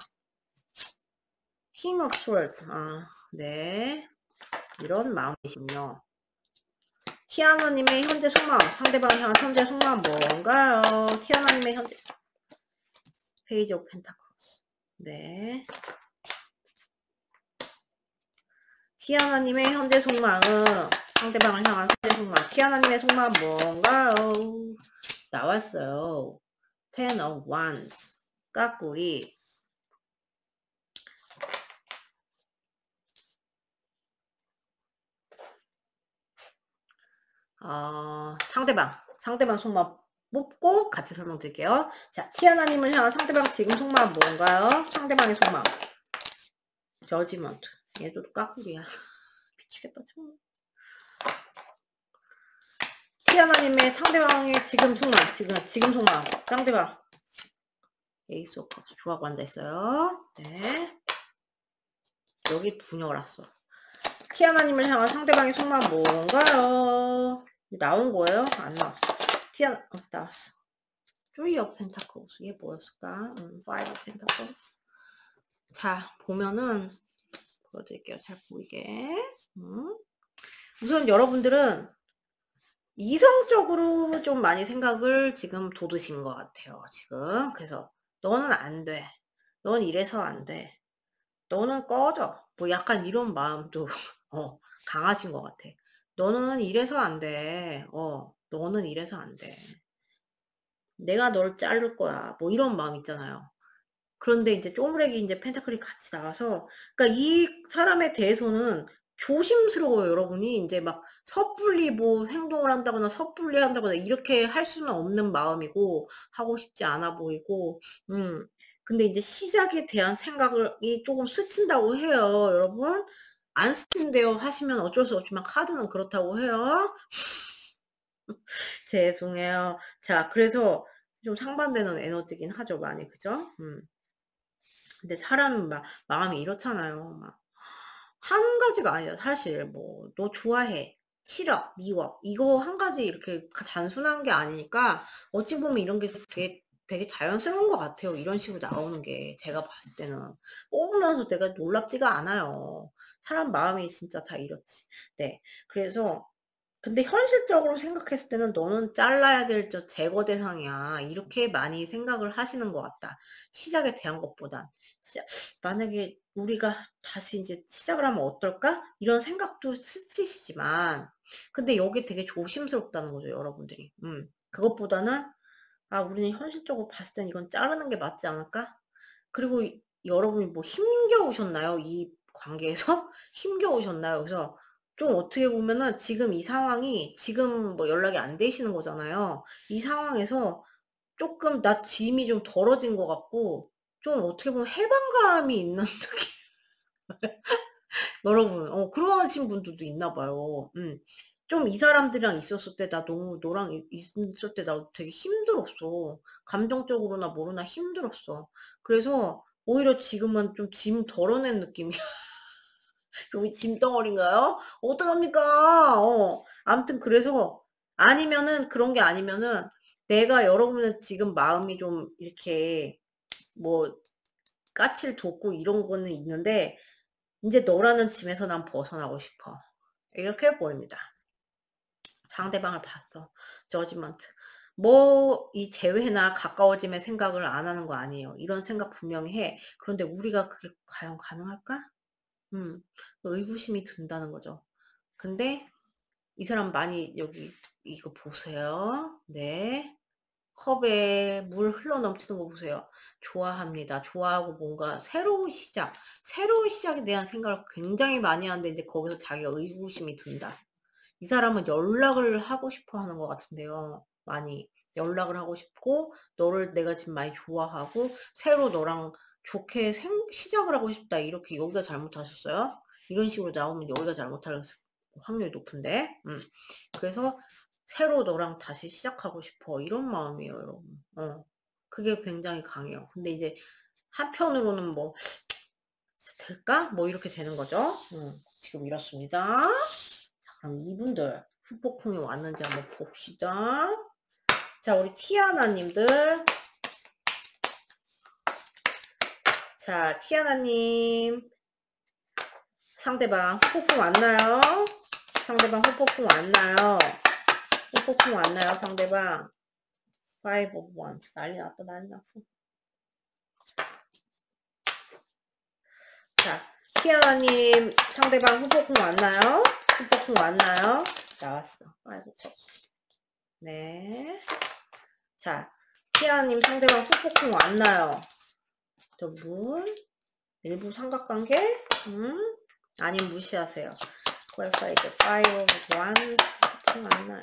킹 오브 스월드. 아, 네. 이런 마음이시군요. 티아나님의 현재 속마음. 상대방을 향한 현재 속마음 뭔가요? 티아나님의 현재. 페이지 오브 펜타클스. 네. 티아나님의 현재 속마음, 상대방을 향한 현재 속마음. 티아나님의 속마음 뭔가요? 나왔어요. Ten of Wands. 까꾸리. 상대방 속마음 뽑고 같이 설명드릴게요. 자, 티아나님을 향한 상대방 지금 속마음 뭔가요? 상대방의 속마음. 저지먼트. 얘도 까꾸리야. 미치겠다, 정말. 티아나님의 상대방의 지금 속마음. 지금 속마음. 상대방. 에이스 오브 컵스. 좋아하고 앉아있어요. 네. 여기 분열을 왔어. 티아나님을 향한 상대방의 속마음 뭔가요? 나온 거예요? 안 나왔어. 나왔어. Three of Pentacles. 이게 뭐였을까? Five of Pentacles. 자, 보면은 보여드릴게요. 잘 보이게. 우선 여러분들은 이성적으로 좀 많이 생각을 지금 돋으신 것 같아요. 지금. 그래서 너는 안 돼. 넌 이래서 안 돼. 너는 꺼져. 뭐 약간 이런 마음도 강하신 것 같아. 너는 이래서 안 돼. 너는 이래서 안 돼. 내가 널 자를 거야. 뭐 이런 마음 있잖아요. 그런데 이제 쪼무레기 이제 펜타클이 같이 나와서 그러니까 이 사람에 대해서는 조심스러워요, 여러분이. 인제 막 섣불리 뭐 행동을 한다거나 섣불리 한다거나 이렇게 할 수는 없는 마음이고 하고 싶지 않아 보이고 근데 인제 시작에 대한 생각을 이 쪼금 스친다고 해요, 여러분. 안 스친대요 하시면 어쩔 수 없지만 카드는 그렇다고 해요. 죄송해요. 자, 그래서 좀 상반되는 에너지긴 하죠, 많이. 그죠? 근데 사람은 막 마음이 이렇잖아요. 막 한 가지가 아니라 사실 뭐 "너 좋아해." "싫어." "미워." 이거 한 가지 이렇게 단순한 게 아니니까 어찌 보면 이런 게 되게 자연스러운 것 같아요, 이런 식으로 나오는 게 제가 봤을 때는. 뽑으면서 내가 놀랍지가 않아요. 사람 마음이 진짜 다 이렇지. 네. 그래서 근데 현실적으로 생각했을 때는 '너는 잘라야 될 제거 대상이야.' 이렇게 많이 생각을 하시는 것 같다. 시작에 대한 것보단. 시작 만약에 '우리가 다시 인제 시작을 하면 어떨까?' 이런 생각도 스치시지만 근데 여기 되게 조심스럽다는 거죠, 여러분들이. 그것보다는 '아 우리는 현실적으로 봤을 땐 이건 자르는 게 맞지 않을까?' 그리고 여러분이 뭐 힘겨우셨나요? 이 관계에서? 힘겨우셨나요? 그래서 좀 어떻게 보면은 지금 이 상황이 지금 뭐 연락이 안 되시는 거잖아요. 이 상황에서 쪼끔 나 짐이 좀 덜어진 것 같고 좀 어떻게 보면 해방감이 있는 느낌. 여러분 그러신 분들도 있나 봐요. 좀 이 사람들이랑 있었을 때 나 너무 너랑 있을 때 나 되게 힘들었어. 감정적으로나 뭐로나 힘들었어. 그래서 오히려 지금은 좀 짐 덜어낸 느낌이야. 여기 짐덩어리인가요? 어떡합니까? 아무튼 그래서 아니면은 그런 게 아니면은 내가 여러분의 지금 마음이 좀 이렇게 뭐 까칠 돋고 이런 거는 있는데 인제 너라는 짐에서 난 벗어나고 싶어. 이렇게 보입니다. 상대방을 봤어. 저지먼트. 뭐 이 재회나 가까워짐의 생각을 안 하는 거 아니에요. 이런 생각 분명히 해. 그런데 우리가 그게 과연 가능할까? 의구심이 든다는 거죠. 근데 이 사람 많이 여기 이거 보세요. 네. 컵에 물 흘러 넘치는 거 보세요. 좋아합니다. 좋아하고 뭔가 새로운 시작, 새로운 시작에 대한 생각을 굉장히 많이 하는데 이제 거기서 자기가 의구심이 든다. 이 사람은 연락을 하고 싶어 하는 것 같은데요. 많이. 연락을 하고 싶고 너를 내가 지금 많이 좋아하고 새로 너랑 좋게 시작을 하고 싶다. 이렇게 여기가 잘못하셨어요? 이런 식으로 나오면 여기가 잘못할 확률이 높은데. 그래서 새로 너랑 다시 시작하고 싶어. 이런 마음이에요, 여러분. 그게 굉장히 강해요. 근데 이제 한편으로는 뭐 될까? 뭐 이렇게 되는 거죠. 지금 이렇습니다. 자, 그럼 이분들 후폭풍이 왔는지 한번 봅시다. 자, 우리 티아나님들. 자, 티아나님. 상대방 후폭풍 왔나요? 상대방 후폭풍 왔나요? 후폭풍 왔나요, 상대방? Five of Wands. 난리 났다, 난리 났어. 자, 티아나님 상대방 후폭풍 왔나요? 후폭풍 왔나요? 나왔어. Five of Cups. 네. 자, 티아나님 상대방 후폭풍 왔나요? 저 문? 일부 삼각관계? 아님 무시하세요. Qualified. Five of Wands. 후폭풍 왔나요?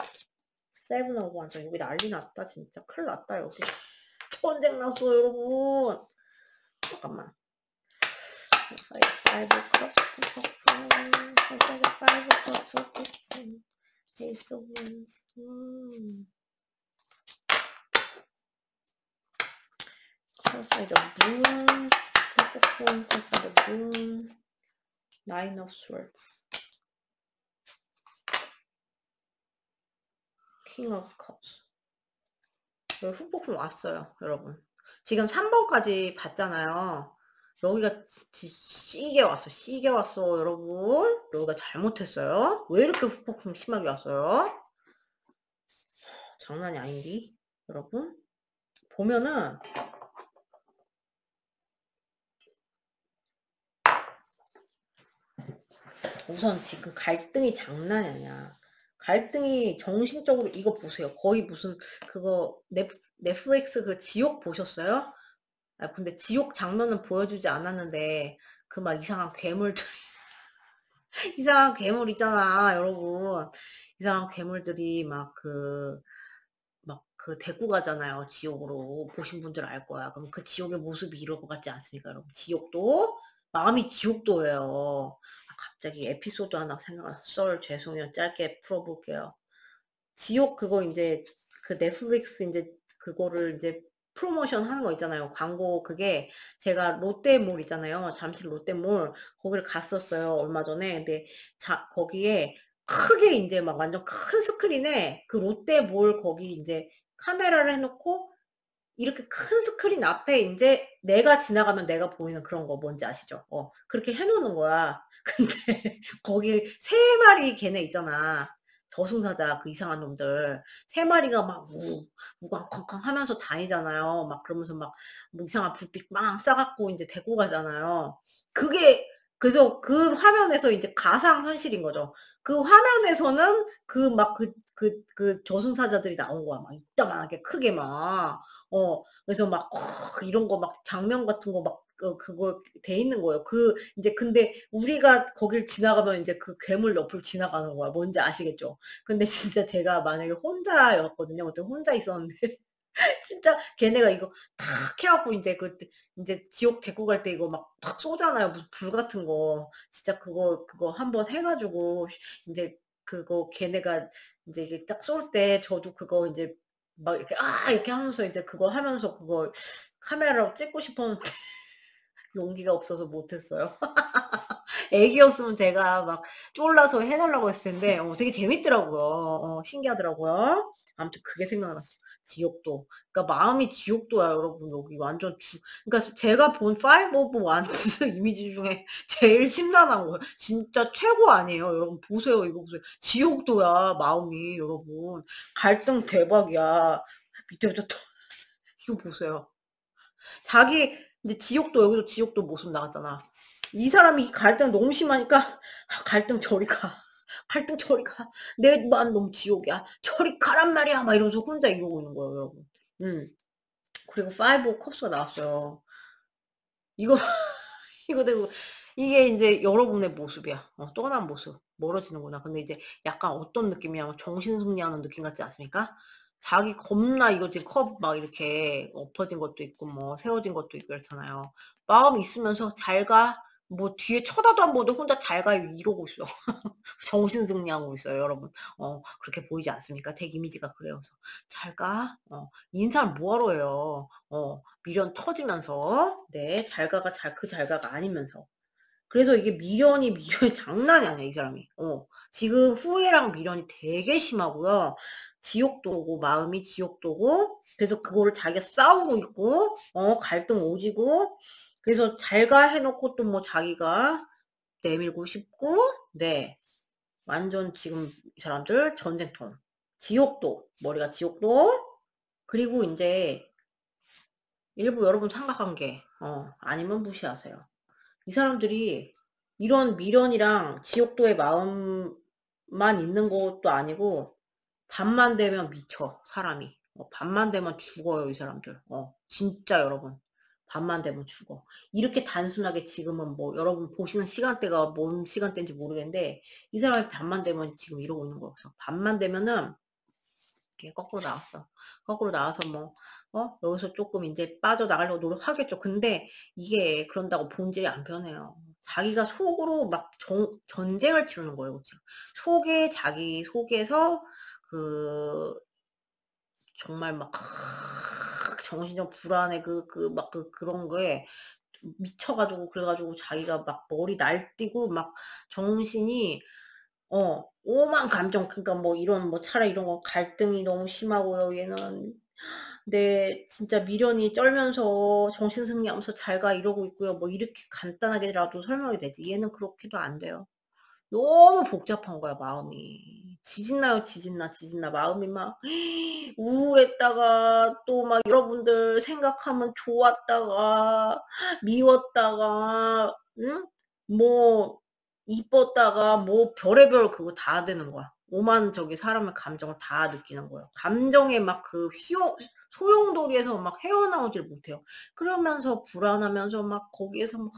Seven of Wands. 여기 난리 났다, 진짜. 큰일 났다, 여기. 전쟁 났어, 여러분. 잠깐만. Five of Cups. Five of Cups. Ace of Wands. Qualify the moon. Qualify the moon. Nine of Swords. King of Cups. 여기 후폭풍 왔어요, 여러분. 지금 3번까지 봤잖아요. 여기가 시게 왔어, 시게 왔어, 여러분. 여기가 잘못했어요. 왜 이렇게 후폭풍 심하게 왔어요? 장난이 아닌디, 여러분. 보면은 우선 지금 갈등이 장난이 아니야. 갈등이 정신적으로 이거 보세요. 거의 무슨 그거 넷플릭스 그 지옥 보셨어요? 아 근데 지옥 장면은 보여주지 않았는데 그 막 이상한 괴물들 이상한 괴물 있잖아 여러분. 이상한 괴물들이 데리고 가잖아요 지옥으로. 보신 분들은 알 거야. 그럼 그 지옥의 모습이 이럴 것 같지 않습니까 여러분? 지옥도 마음이 지옥도예요. 아 갑자기 에피소드 하나 생각났어. 썰 죄송해요. 짧게 풀어 볼게요. 지옥 그거 인제 그 넷플릭스 인제 그거를 인제 프로모션 하는 거 있잖아요. 광고 그게 제가 롯데몰 있잖아요. 잠실 롯데몰 거기를 갔었어요 얼마 전에. 근데 거기에 크게 인제 막 완전 큰 스크린에 그 롯데몰 거기 인제 카메라를 해 놓고 이렇게 큰 스크린 앞에 인제 내가 지나가면 내가 보이는 그런 거 뭔지 아시죠? 그렇게 해 놓는 거야. 근데 거기 3 마리 걔네 있잖아. 저승사자 그 이상한 놈들. 3 마리가 막 우광쾅쾅 하면서 다니잖아요. 막 그러면서 막 뭐 이상한 불빛 막 쏴 갖고 인제 데리고 가잖아요. 그게 그래서 그 화면에서 인제 가상 현실인 거죠. 그 화면에서는 저승사자들이 나온 거야. 막 이따만하게 크게 막. 그래서 막 이런 거 막 장면 같은 거 막 그거 돼 있는 거예요. 인제 근데 우리가 거길 지나가면 인제 그 괴물 옆을 지나가는 거야. 뭔지 아시겠죠? 근데 진짜 제가 만약에 혼자였거든요. 그때 혼자 있었는데 진짜 걔네가 이거 탁 해 갖고 인제 지옥 데리고 갈 때 이거 막 팍 쏘잖아요. 무슨 불 같은 거. 진짜 그거 한번 해 가지고 인제 그거 걔네가 인제 이게 딱 쏠 때 저도 그거 인제 막 이렇게 "아." 이렇게 하면서 이제 그거 하면서 그거 카메라로 찍고 싶었는데 용기가 없어서 못 했어요. 애기였으면 제가 막 쫄라서 해 달라고 했을 텐데 되게 재밌더라고요. 신기하더라고요. 아무튼 그게 생각났어. 지옥도. 그러니까 마음이 지옥도야 여러분. 여기 완전 그러니까 제가 본 파이브 오브 완스 이미지 중에 제일 심란한 거예요. 진짜 최고 아니에요. 여러분 보세요. 이거 보세요. 지옥도야 마음이 여러분. 갈등 대박이야. 밑에부터 이거 보세요. 자기 이제 지옥도 여기서 지옥도 모습 나왔잖아. 이 사람이 이 갈등 너무 심하니까 갈등 저리 가. 갈등 저리 가. 내 맘 너무 지옥이야. 저리 가란 말이야." 막 이러면서 혼자 이러고 있는 거예요 여러분. 음. 그리고 파이브 오브 컵스가 나왔어요. 이거 이거 되고 이게 인제 여러분의 모습이야. 떠난 모습. 멀어지는구나. 근데 이제 약간 어떤 느낌이냐면 정신승리하는 느낌 같지 않습니까? 자기 겁나 이거 지금 컵 막 이렇게 엎어진 것도 있고 뭐 세워진 것도 있고 이렇잖아요. 마음이 있으면서 "잘 가." 뭐 뒤에 쳐다도 안 보는데 혼자 "잘 가." 이러고 있어. 정신승리하고 있어요 여러분. 그렇게 보이지 않습니까? 덱 이미지가 그래요. 그래서 "잘 가." 인사를 뭐하러 해요. 미련 터지면서. 네. 잘 가가 잘 가가 아니면서. 그래서 이게 미련이 장난이 아니야 이 사람이. 지금 후회랑 미련이 되게 심하고요. 지옥도고 마음이 지옥도고 그래서 그거를 자기가 싸우고 있고 갈등 오지고 그래서 잘 가 해 놓고 또 뭐 자기가 내밀고 싶고 네. 완전 지금 이 사람들 전쟁통. 지옥도, 머리가 지옥도. 그리고 인제 일부 여러분 삼각관계 아니면 무시하세요. 이 사람들이 이런 미련이랑 지옥도의 마음만 있는 것도 아니고 밤만 되면 미쳐 사람이. 밤만 되면 죽어요 이 사람들. 진짜 여러분. 밤만 되면 죽어. 이렇게 단순하게 지금은 뭐 여러분 보시는 시간대가 뭔 시간대인지 모르겠는데 이 사람이 밤만 되면 지금 이러고 있는 거예요. 그래서 밤만 되면은 이렇게 거꾸로 나왔어. 거꾸로 나와서 뭐 여기서 쪼끔 인제 빠져나가려고 노력하겠죠. 근데 이게 그런다고 본질이 안 변해요. 자기가 속으로 막 전쟁을 치르는 거예요 지금. 자기 속에서 그 정말 막 정신적 불안에 그런 거에 미쳐 가지고 그래 가지고 자기가 막 머리 날뛰고 막 정신이 오만 감정 그러니까 뭐 이런 뭐 차라리 이런 거 갈등이 너무 심하고요 얘는. 네. 진짜 미련이 쩔면서 정신승리하면서 "잘 가." 이러고 있고요. 뭐 이렇게 간단하게라도 설명이 되지 얘는 그렇게도 안 돼요. 너무 복잡한 거야 마음이. 지진 나요 지진 나 지진 나. 마음이 막 우울했다가 또 막 여러분들 생각하면 좋았다가 미웠다가 응? 뭐 이뻤다가 뭐 별의별 그거 다 되는 거야. 오만 저기 사람의 감정을 다 느끼는 거예요. 감정의 막 그 소용돌이에서 막 헤어나오질 못해요. 그러면서 불안하면서 막 거기에서 막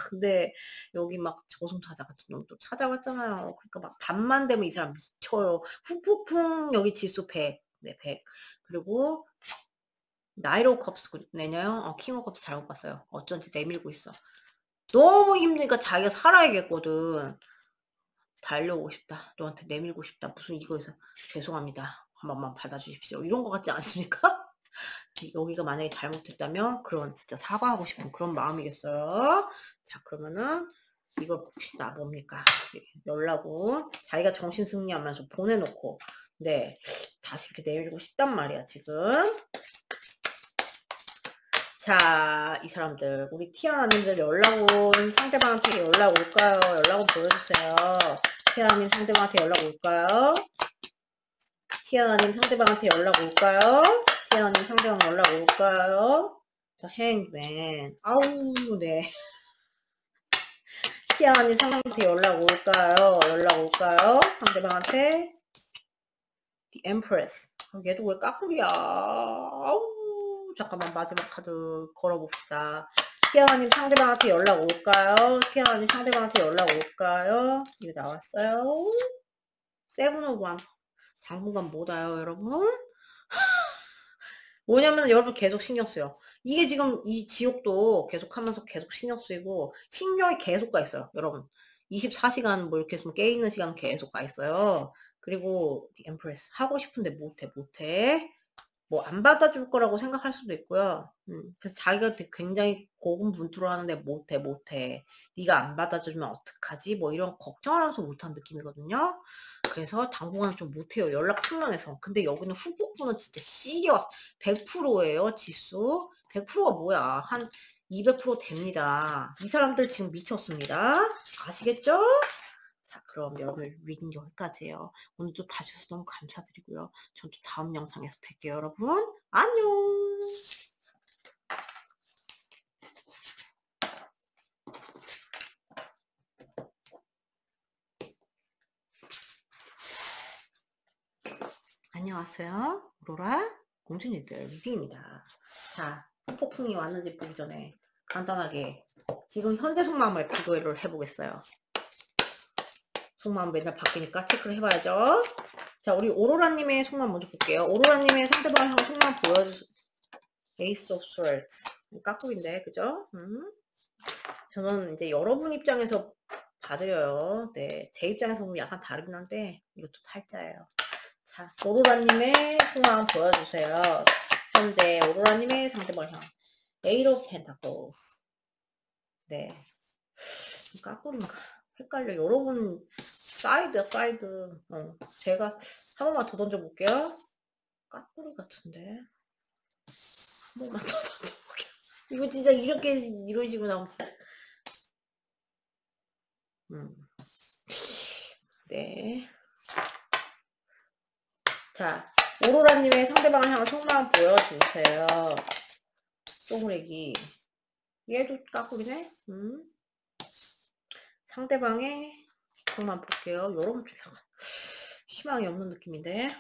근데 여기 막 저승사자 같은 놈 또 찾아왔잖아요. 그러니까 막 밤만 되면 이 사람 미쳐요. 훅폭풍 여기 지수 100. 네, 100. 그리고 나이로 컵스 내냐요? 킹오 컵스 잘못 봤어요. 어쩐지 내밀고 있어. 너무 힘드니까 자기가 살아야겠거든. 달려오고 싶다. 너한테 내밀고 싶다. 무슨 이거에서 죄송합니다. 한 번만 받아주십시오. 이런 거 같지 않습니까? 여기가 만약에 잘못했다면 그런 진짜 사과하고 싶은 그런 마음이겠어요. 자, 그러면은 이걸 봅시다. 뭡니까? 연락은 자기가 정신승리하면서 보내놓고 네 다시 이렇게 내밀고 싶단 말이야 지금. 자, 이 사람들 우리 티아나님들 연락 온 상대방한테 연락 올까요? 연락은 보여주세요. 티아나님 상대방한테 연락 올까요? 티아나님 상대방한테 연락 올까요? 티아나님 상대방 연락 올까요? 자, 행맨. 아우, 네. 티아나님 상대방한테 연락 올까요? 연락 올까요? 상대방한테. The Empress. 얘도 왜 까불이야? 아우, 잠깐만 마지막 카드 걸어봅시다. 티아나님 상대방한테 연락 올까요? 티아나님 상대방한테 연락 올까요? 이거 나왔어요. 세븐 오브 왕. 당분간 못 와요, 여러분. 뭐냐면 여러분 계속 신경 쓰여. 이게 지금 이 지옥도 계속 하면서 계속 신경 쓰이고 신경이 계속 가 있어요, 여러분. 24시간 뭐 이렇게 해서 깨 있는 시간 계속 가 있어요. 그리고 엠프레스 하고 싶은데 못해. 뭐 안 받아줄 거라고 생각할 수도 있고요. 그래서 자기가 굉장히 고군분투를 하는데 못해. 네가 안 받아주면 어떡하지? 뭐 이런 걱정을 하면서 못하는 느낌이거든요. 그래서 당분간 좀 못해요. 연락 측면에서. 근데 여기는 후폭부는 진짜 시계 100%예요. 지수. 100%가 뭐야? 한 200% 됩니다. 이 사람들 지금 미쳤습니다. 아시겠죠? 자, 그럼 여러분 리딩 여기까지예요. 오늘도 봐주셔서 너무 감사드리고요. 전 또 다음 영상에서 뵐게요, 여러분. 안녕. 안녕하세요. 오로라 공주님들 리딩입니다. 자, 후폭풍이 왔는지 보기 전에 간단하게 지금 현재 속마음을 비교를 해보겠어요. 속마음 맨날 바뀌니까 체크를 해봐야죠. 자, 우리 오로라님의 속마음 먼저 볼게요. 오로라님의 상대방을 향한 속마음 보여주세요. 에이스 오브 스월드. 깍두기인데, 그죠? 저는 이제 여러분 입장에서 봐드려요. 네, 제 입장에서 보면 약간 다르긴 한데 이것도 팔자예요. 자, 오로라님의 속마음 보여주세요. 현재 오로라님의 상대방을 향한 에이트 오브 펜타클스. 네, 까꾸리인가 헷갈려. 여러분 사이드야 사이드. 제가 한 번만 더 던져볼게요. 까꾸리 같은데 한 번만 더 던져볼게요. 이거 진짜 이렇게 이런 식으로 나오면 진짜 네. 자, 오로라님의 상대방을 향한 속마음 보여주세요. 쪼그레기. 얘도 까꾸리네? 상대방의 속마음 볼게요. 여러분 좀 약간 희망이 없는 느낌인데.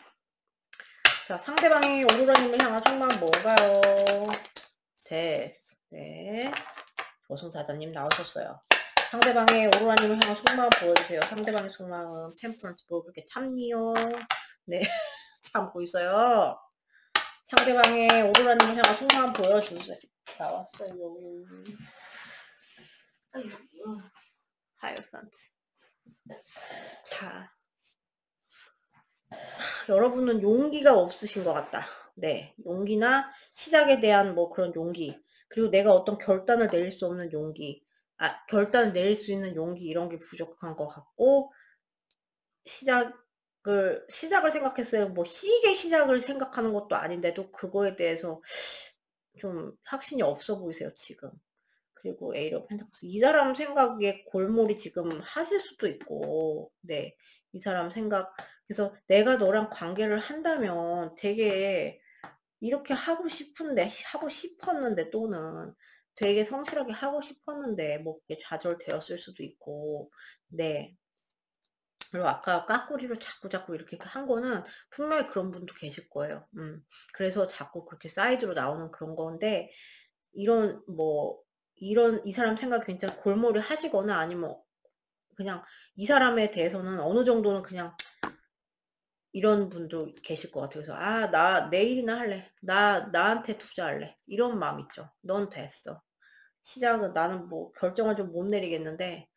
자, 상대방의 오로라님을 향한 속마음 뭔가요? 네. 조승사자님 나오셨어요. 상대방의 오로라님을 향한 속마음 보여주세요. 상대방의 속마음 템퍼런스 뭐 그렇게 참니요. 네. 참고 있어요. 상대방의 오로라님을 향한 속마음 보여주세요. 나왔어요. 하이어산트. 자, 여러분은 용기가 없으신 것 같다. 네, 용기나 시작에 대한 뭐 그런 용기, 그리고 내가 어떤 결단을 내릴 수 없는 용기, 결단을 내릴 수 있는 용기 이런 게 부족한 것 같고, 시작을 생각했어요. 뭐 시작을 생각하는 것도 아닌데도 그거에 대해서 좀 확신이 없어 보이세요, 지금. 그리고 에이트 오브 펜타클스. 이 사람 생각에 골몰이 지금 하실 수도 있고, 네. 이 사람 생각, 그래서 내가 너랑 관계를 한다면 되게 이렇게 하고 싶었는데 또는 되게 성실하게 하고 싶었는데 뭐 그게 좌절되었을 수도 있고, 네. 그리고 아까 까꾸리로 자꾸자꾸 이렇게 한 거는 분명히 그런 분도 계실 거예요. 그래서 자꾸 그렇게 사이드로 나오는 그런 건데, 이런 뭐 이런 이 사람 생각 굉장히 골몰이 하시거나 아니면 그냥 이 사람에 대해서는 어느 정도는 그냥 이런 분도 계실 것 같아요. 그래서 나 내일이나 할래. 나한테 투자할래. 이런 마음 있죠. 넌 됐어. 시작은 나는 뭐 결정을 좀 못 내리겠는데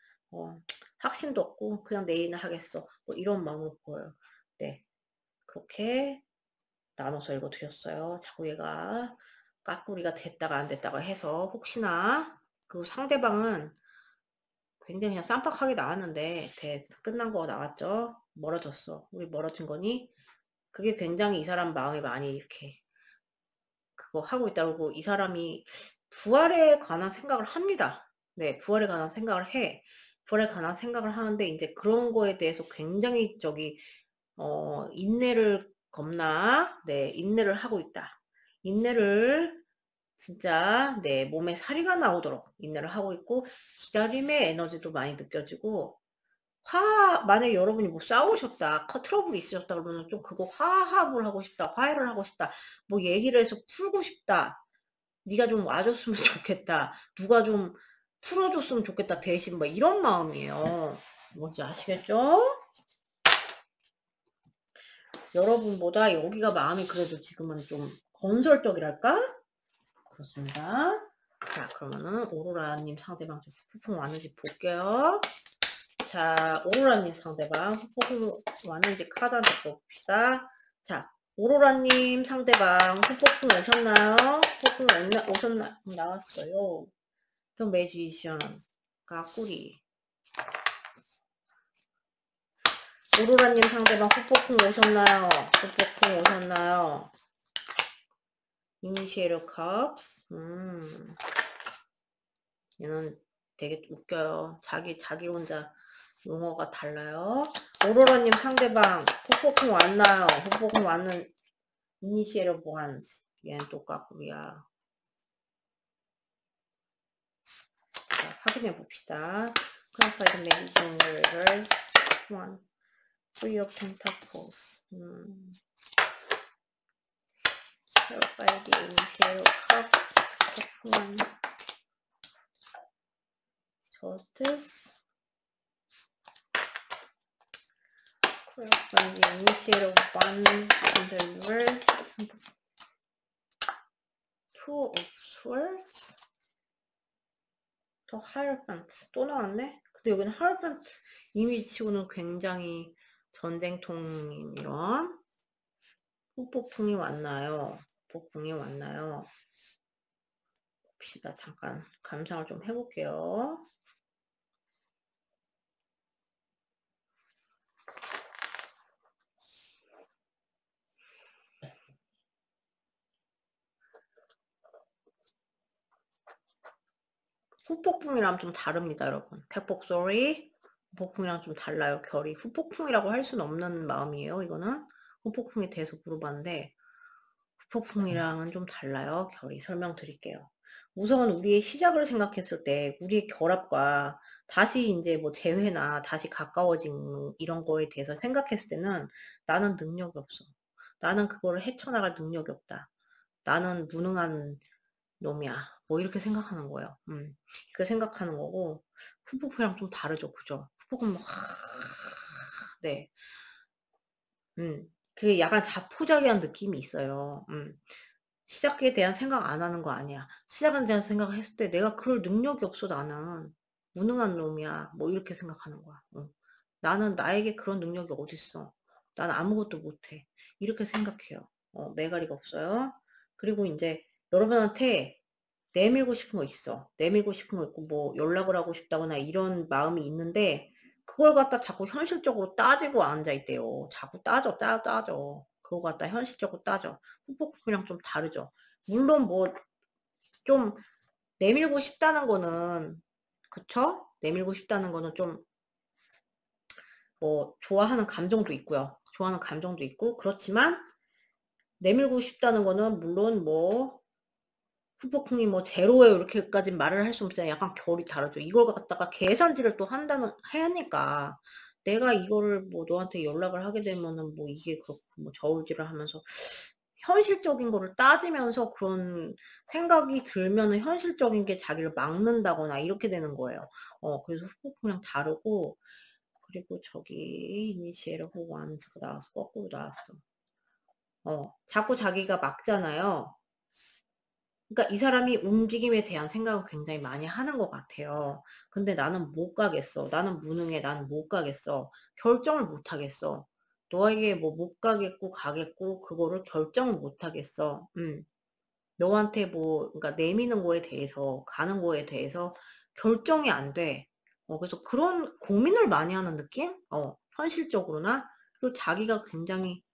확신도 없고 그냥 내일이나 하겠어. 뭐 이런 마음으로 보여요. 네. 그렇게 나눠서 읽어 드렸어요. 자꾸 얘가 까꾸리가 됐다가 안 됐다가 해서 혹시나. 그리고 상대방은 굉장히 그냥 쌈박하게 나왔는데 끝난 거 나왔죠. 멀어졌어. 우리 멀어진 거니? 그게 굉장히 이 사람 마음에 많이 이렇게 그거 하고 있다고. 이 사람이 부활에 관한 생각을 합니다. 네, 부활에 관한 생각을 해. 부활에 관한 생각을 하는데 이제 그런 거에 대해서 굉장히 인내를 겁나, 네, 인내를 하고 있다. 인내를 진짜 내 몸에 사리가 나오도록 인내를 하고 있고, 기다림의 에너지도 많이 느껴지고, 만약에 여러분이 뭐 싸우셨다, 트러블이 있으셨다 그러면 좀 그거 화합을 하고 싶다, 화해를 하고 싶다, 뭐 얘기를 해서 풀고 싶다, 네가 좀 와줬으면 좋겠다, 누가 좀 풀어줬으면 좋겠다, 대신 뭐 이런 마음이에요. 뭔지 아시겠죠? 여러분보다 여기가 마음이 그래도 지금은 좀 건설적이랄까? 그렇습니다. 자, 그러면은 오로라님 상대방 좀 후폭풍 왔는지 볼게요. 자, 오로라님 상대방 후폭풍 왔는지 카드 한 장 봅시다. 자, 오로라님 상대방 후폭풍 오셨나요? 후폭풍 오셨나? 나왔어요. 더 매지션, 까꾸리. 오로라님 상대방 후폭풍 오셨나요? 후폭풍 오셨나요? 이니시에이터 컵스. 얘는 되게 웃겨요. 자기 혼자 용어가 달라요. 오로라님 상대방 후폭풍 왔나요? 후폭풍 왔는 이니시에이터 보안스. 얘는 또 까꾸리야. 자, 확인해 봅시다. Clarified Magician Reverse 1 Three of Pentacles. Clarified Initiator Cups Cup 1 Justice. Clarified Initiator 1 in the reverse. Two of Swords. 더 하이어펀트 또 나왔네? 근데 여기는 하이어펀트 이미지 치고는 굉장히 전쟁통인 이런 후폭풍이 왔나요? 후폭풍이 왔나요? 봅시다. 잠깐 감상을 좀 해볼게요. 후폭풍이랑 좀 다릅니다, 여러분. 백복소리 후폭풍이랑 좀 달라요, 결이. 후폭풍이라고 할 수는 없는 마음이에요, 이거는. 후폭풍에 대해서 물어봤는데 후폭풍이랑은 좀 달라요, 결이. 설명드릴게요. 우선 우리의 시작을 생각했을 때 우리의 결합과 다시 이제 뭐 재회나 다시 가까워진 이런 거에 대해서 생각했을 때는 나는 능력이 없어. 나는 그거를 헤쳐나갈 능력이 없다. 나는 무능한 놈이야. 뭐 이렇게 생각하는 거예요. 이렇게 생각하는 거고 후폭풍이랑 좀 다르죠. 그죠? 후폭은 막 네. 그게 약간 자포자기한 느낌이 있어요. 시작에 대한 생각 안 하는 거 아니야. 시작에 대한 생각을 했을 때 내가 그럴 능력이 없어 나는. 무능한 놈이야. 뭐 이렇게 생각하는 거야. 나는 나에게 그런 능력이 어딨어. 나는 아무것도 못해. 이렇게 생각해요. 매가리가 없어요. 그리고 이제 여러분한테 내밀고 싶은 거 있어. 내밀고 싶은 거 있고 뭐 연락을 하고 싶다거나 이런 마음이 있는데 그걸 갖다 자꾸 현실적으로 따지고 앉아있대요. 자꾸 따져. 그거 갖다 현실적으로 따져. 후폭풍이랑 좀 다르죠. 물론 뭐 좀 내밀고 싶다는 거는 그쵸? 내밀고 싶다는 거는 좀 뭐 좋아하는 감정도 있고요. 좋아하는 감정도 있고 그렇지만 내밀고 싶다는 거는 물론 뭐 후폭풍이 뭐 제로예요 이렇게까지 말을 할 수 없잖아요. 약간 결이 다르죠. 이걸 갖다가 계산지를 또 하니까 내가 이거를 뭐 너한테 연락을 하게 되면은 뭐 이게 그렇고 뭐 저울질을 하면서 현실적인 거를 따지면서 그런 생각이 들면은 현실적인 게 자기를 막는다거나 이렇게 되는 거예요. 그래서 후폭풍이랑 다르고, 그리고 저기 이니시에를 호고 암스가 나와서 거꾸로 나왔어. 자꾸 자기가 막잖아요. 그러니까 이 사람이 움직임에 대한 생각을 굉장히 많이 하는 것 같아요. 근데 나는 못 가겠어. 나는 무능해. 나는 못 가겠어. 결정을 못 하겠어. 너에게 뭐 못 가겠고 가겠고 그거를 결정을 못 하겠어. 너한테 뭐 그러니까 내미는 거에 대해서 가는 거에 대해서 결정이 안 돼. 그래서 그런 고민을 많이 하는 느낌? 현실적으로나 그리고 자기가 굉장히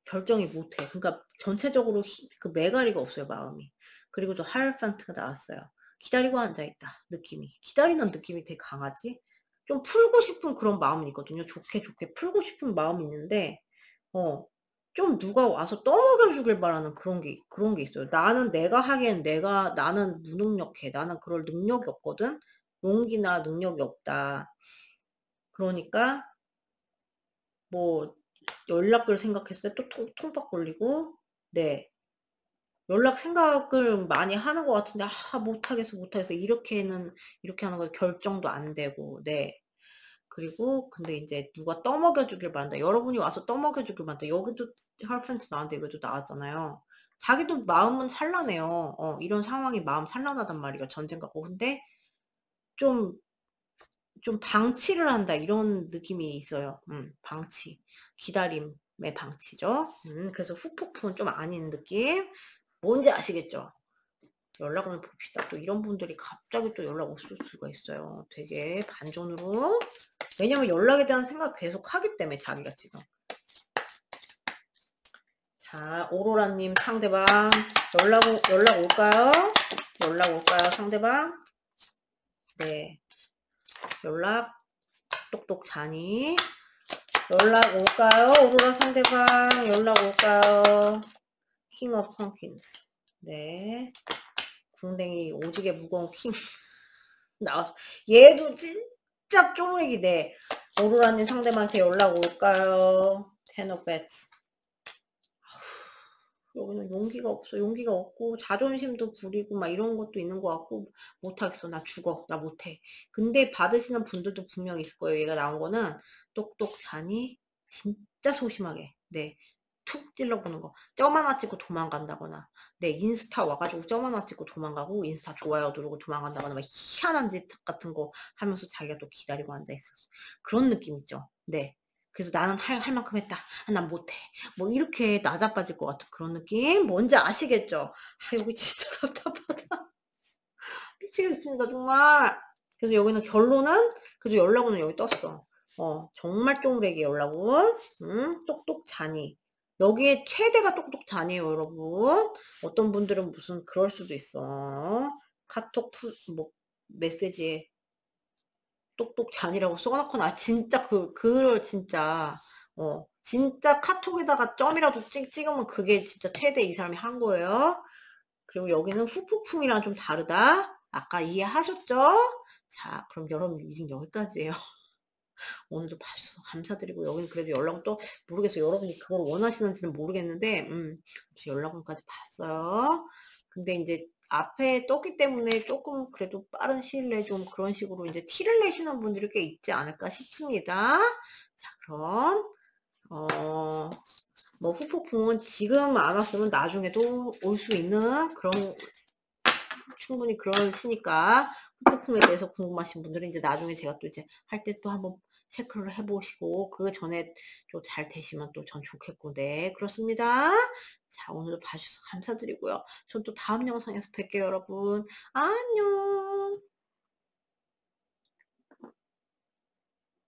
결정이 못해. 그러니까 전체적으로 그 매가리가 없어요, 마음이. 그리고 또 하이어판트가 나왔어요. 기다리고 앉아있다, 느낌이. 기다리는 느낌이 되게 강하지? 좀 풀고 싶은 그런 마음은 있거든요. 좋게 좋게 풀고 싶은 마음이 있는데, 어, 좀 누가 와서 떠먹여 주길 바라는 그런 게 있어요. 나는 내가 하기엔 나는 무능력해. 나는 그럴 능력이 없거든? 용기나 능력이 없다. 그러니까, 뭐, 연락을 생각했을 때 또 통박 걸리고, 네. 연락 생각을 많이 하는 것 같은데, 못하겠어, 못하겠어. 이렇게 하는 거 결정도 안 되고, 네. 그리고, 근데 이제 누가 떠먹여 주길 바란다. 여러분이 와서 떠먹여 주길 바란다. 여기도 하프렌트 나왔는데 여기도 나왔잖아요. 자기도 마음은 산란해요. 이런 상황이 마음 산란하단 말이에요. 전쟁 같고. 근데 좀 방치를 한다 이런 느낌이 있어요. 방치. 기다림의 방치죠. 그래서 후폭풍은 좀 아닌 느낌. 뭔지 아시겠죠? 연락을 봅시다. 또 이런 분들이 갑자기 또 연락 없을 수가 있어요. 되게 반전으로. 왜냐면 연락에 대한 생각 계속 하기 때문에 자기가 지금. 자, 오로라님 상대방 연락 올까요? 연락 올까요, 상대방? 네. 연락 똑똑 자니 연락 올까요? 오로라 상대방 연락 올까요? 킹 오브 펑킨스. 네. 궁뎅이 오지게 무거운 킹 나왔어. 얘도 진짜 쪼무리기네. 오로라님 상대방한테 연락 올까요? 텐 오브 배츠. 여기는 용기가 없어. 용기가 없고 자존심도 부리고 막 이런 것도 있는 것 같고 못하겠어. 나 죽어. 나 못해. 근데 받으시는 분들도 분명히 있을 거예요. 얘가 나온 거는 똑똑 자니 진짜 소심하게. 네. 툭 찔러보는 거. 점 하나 찍고 도망간다거나. 네. 인스타 와가지고 점 하나 찍고 도망가고 인스타 좋아요 누르고 도망간다거나 막 희한한 짓 같은 거 하면서 자기가 또 기다리고 앉아있었어. 그런 느낌 있죠. 네. 그래서 나는 할 만큼 했다. 난 못해. 뭐 이렇게 나자빠질 것 같은 그런 느낌? 뭔지 아시겠죠? 여기 진짜 답답하다. 미치겠습니다, 정말. 그래서 여기는 결론은 그래도 연락은 여기 떴어. 정말 쪼무레기 연락은. 똑똑 자니. 여기에 최대가 똑똑 자니에요, 여러분. 어떤 분들은 무슨 그럴 수도 있어. 카톡 뭐 메시지에 똑똑 잔이라고 써놓거나 진짜 그걸 진짜 진짜 카톡에다가 점이라도 찍으면 그게 진짜 최대 이 사람이 한 거예요. 그리고 여기는 후폭풍이랑 좀 다르다. 아까 이해하셨죠? 자, 그럼 여러분 리딩 여기까지예요. 오늘도 봐주셔서 감사드리고 여기는 그래도 연락은 또 모르겠어요. 여러분이 그걸 원하시는지는 모르겠는데 연락은까지 봤어요. 근데 이제 앞에 떴기 때문에 조금 그래도 빠른 시일 내에 좀 그런 식으로 이제 티를 내시는 분들이 꽤 있지 않을까 싶습니다. 자, 그럼 뭐 후폭풍은 지금 안 왔으면 나중에도 올 수 있는 그런 충분히 그러시니까 후폭풍에 대해서 궁금하신 분들은 이제 나중에 제가 또 이제 할 때 또 한번 체크를 해보시고 그 전에 또 잘 되시면 또 전 좋겠고 네 그렇습니다. 자 오늘도 봐주셔서 감사드리고요. 전 또 다음 영상에서 뵐게요 여러분. 안녕.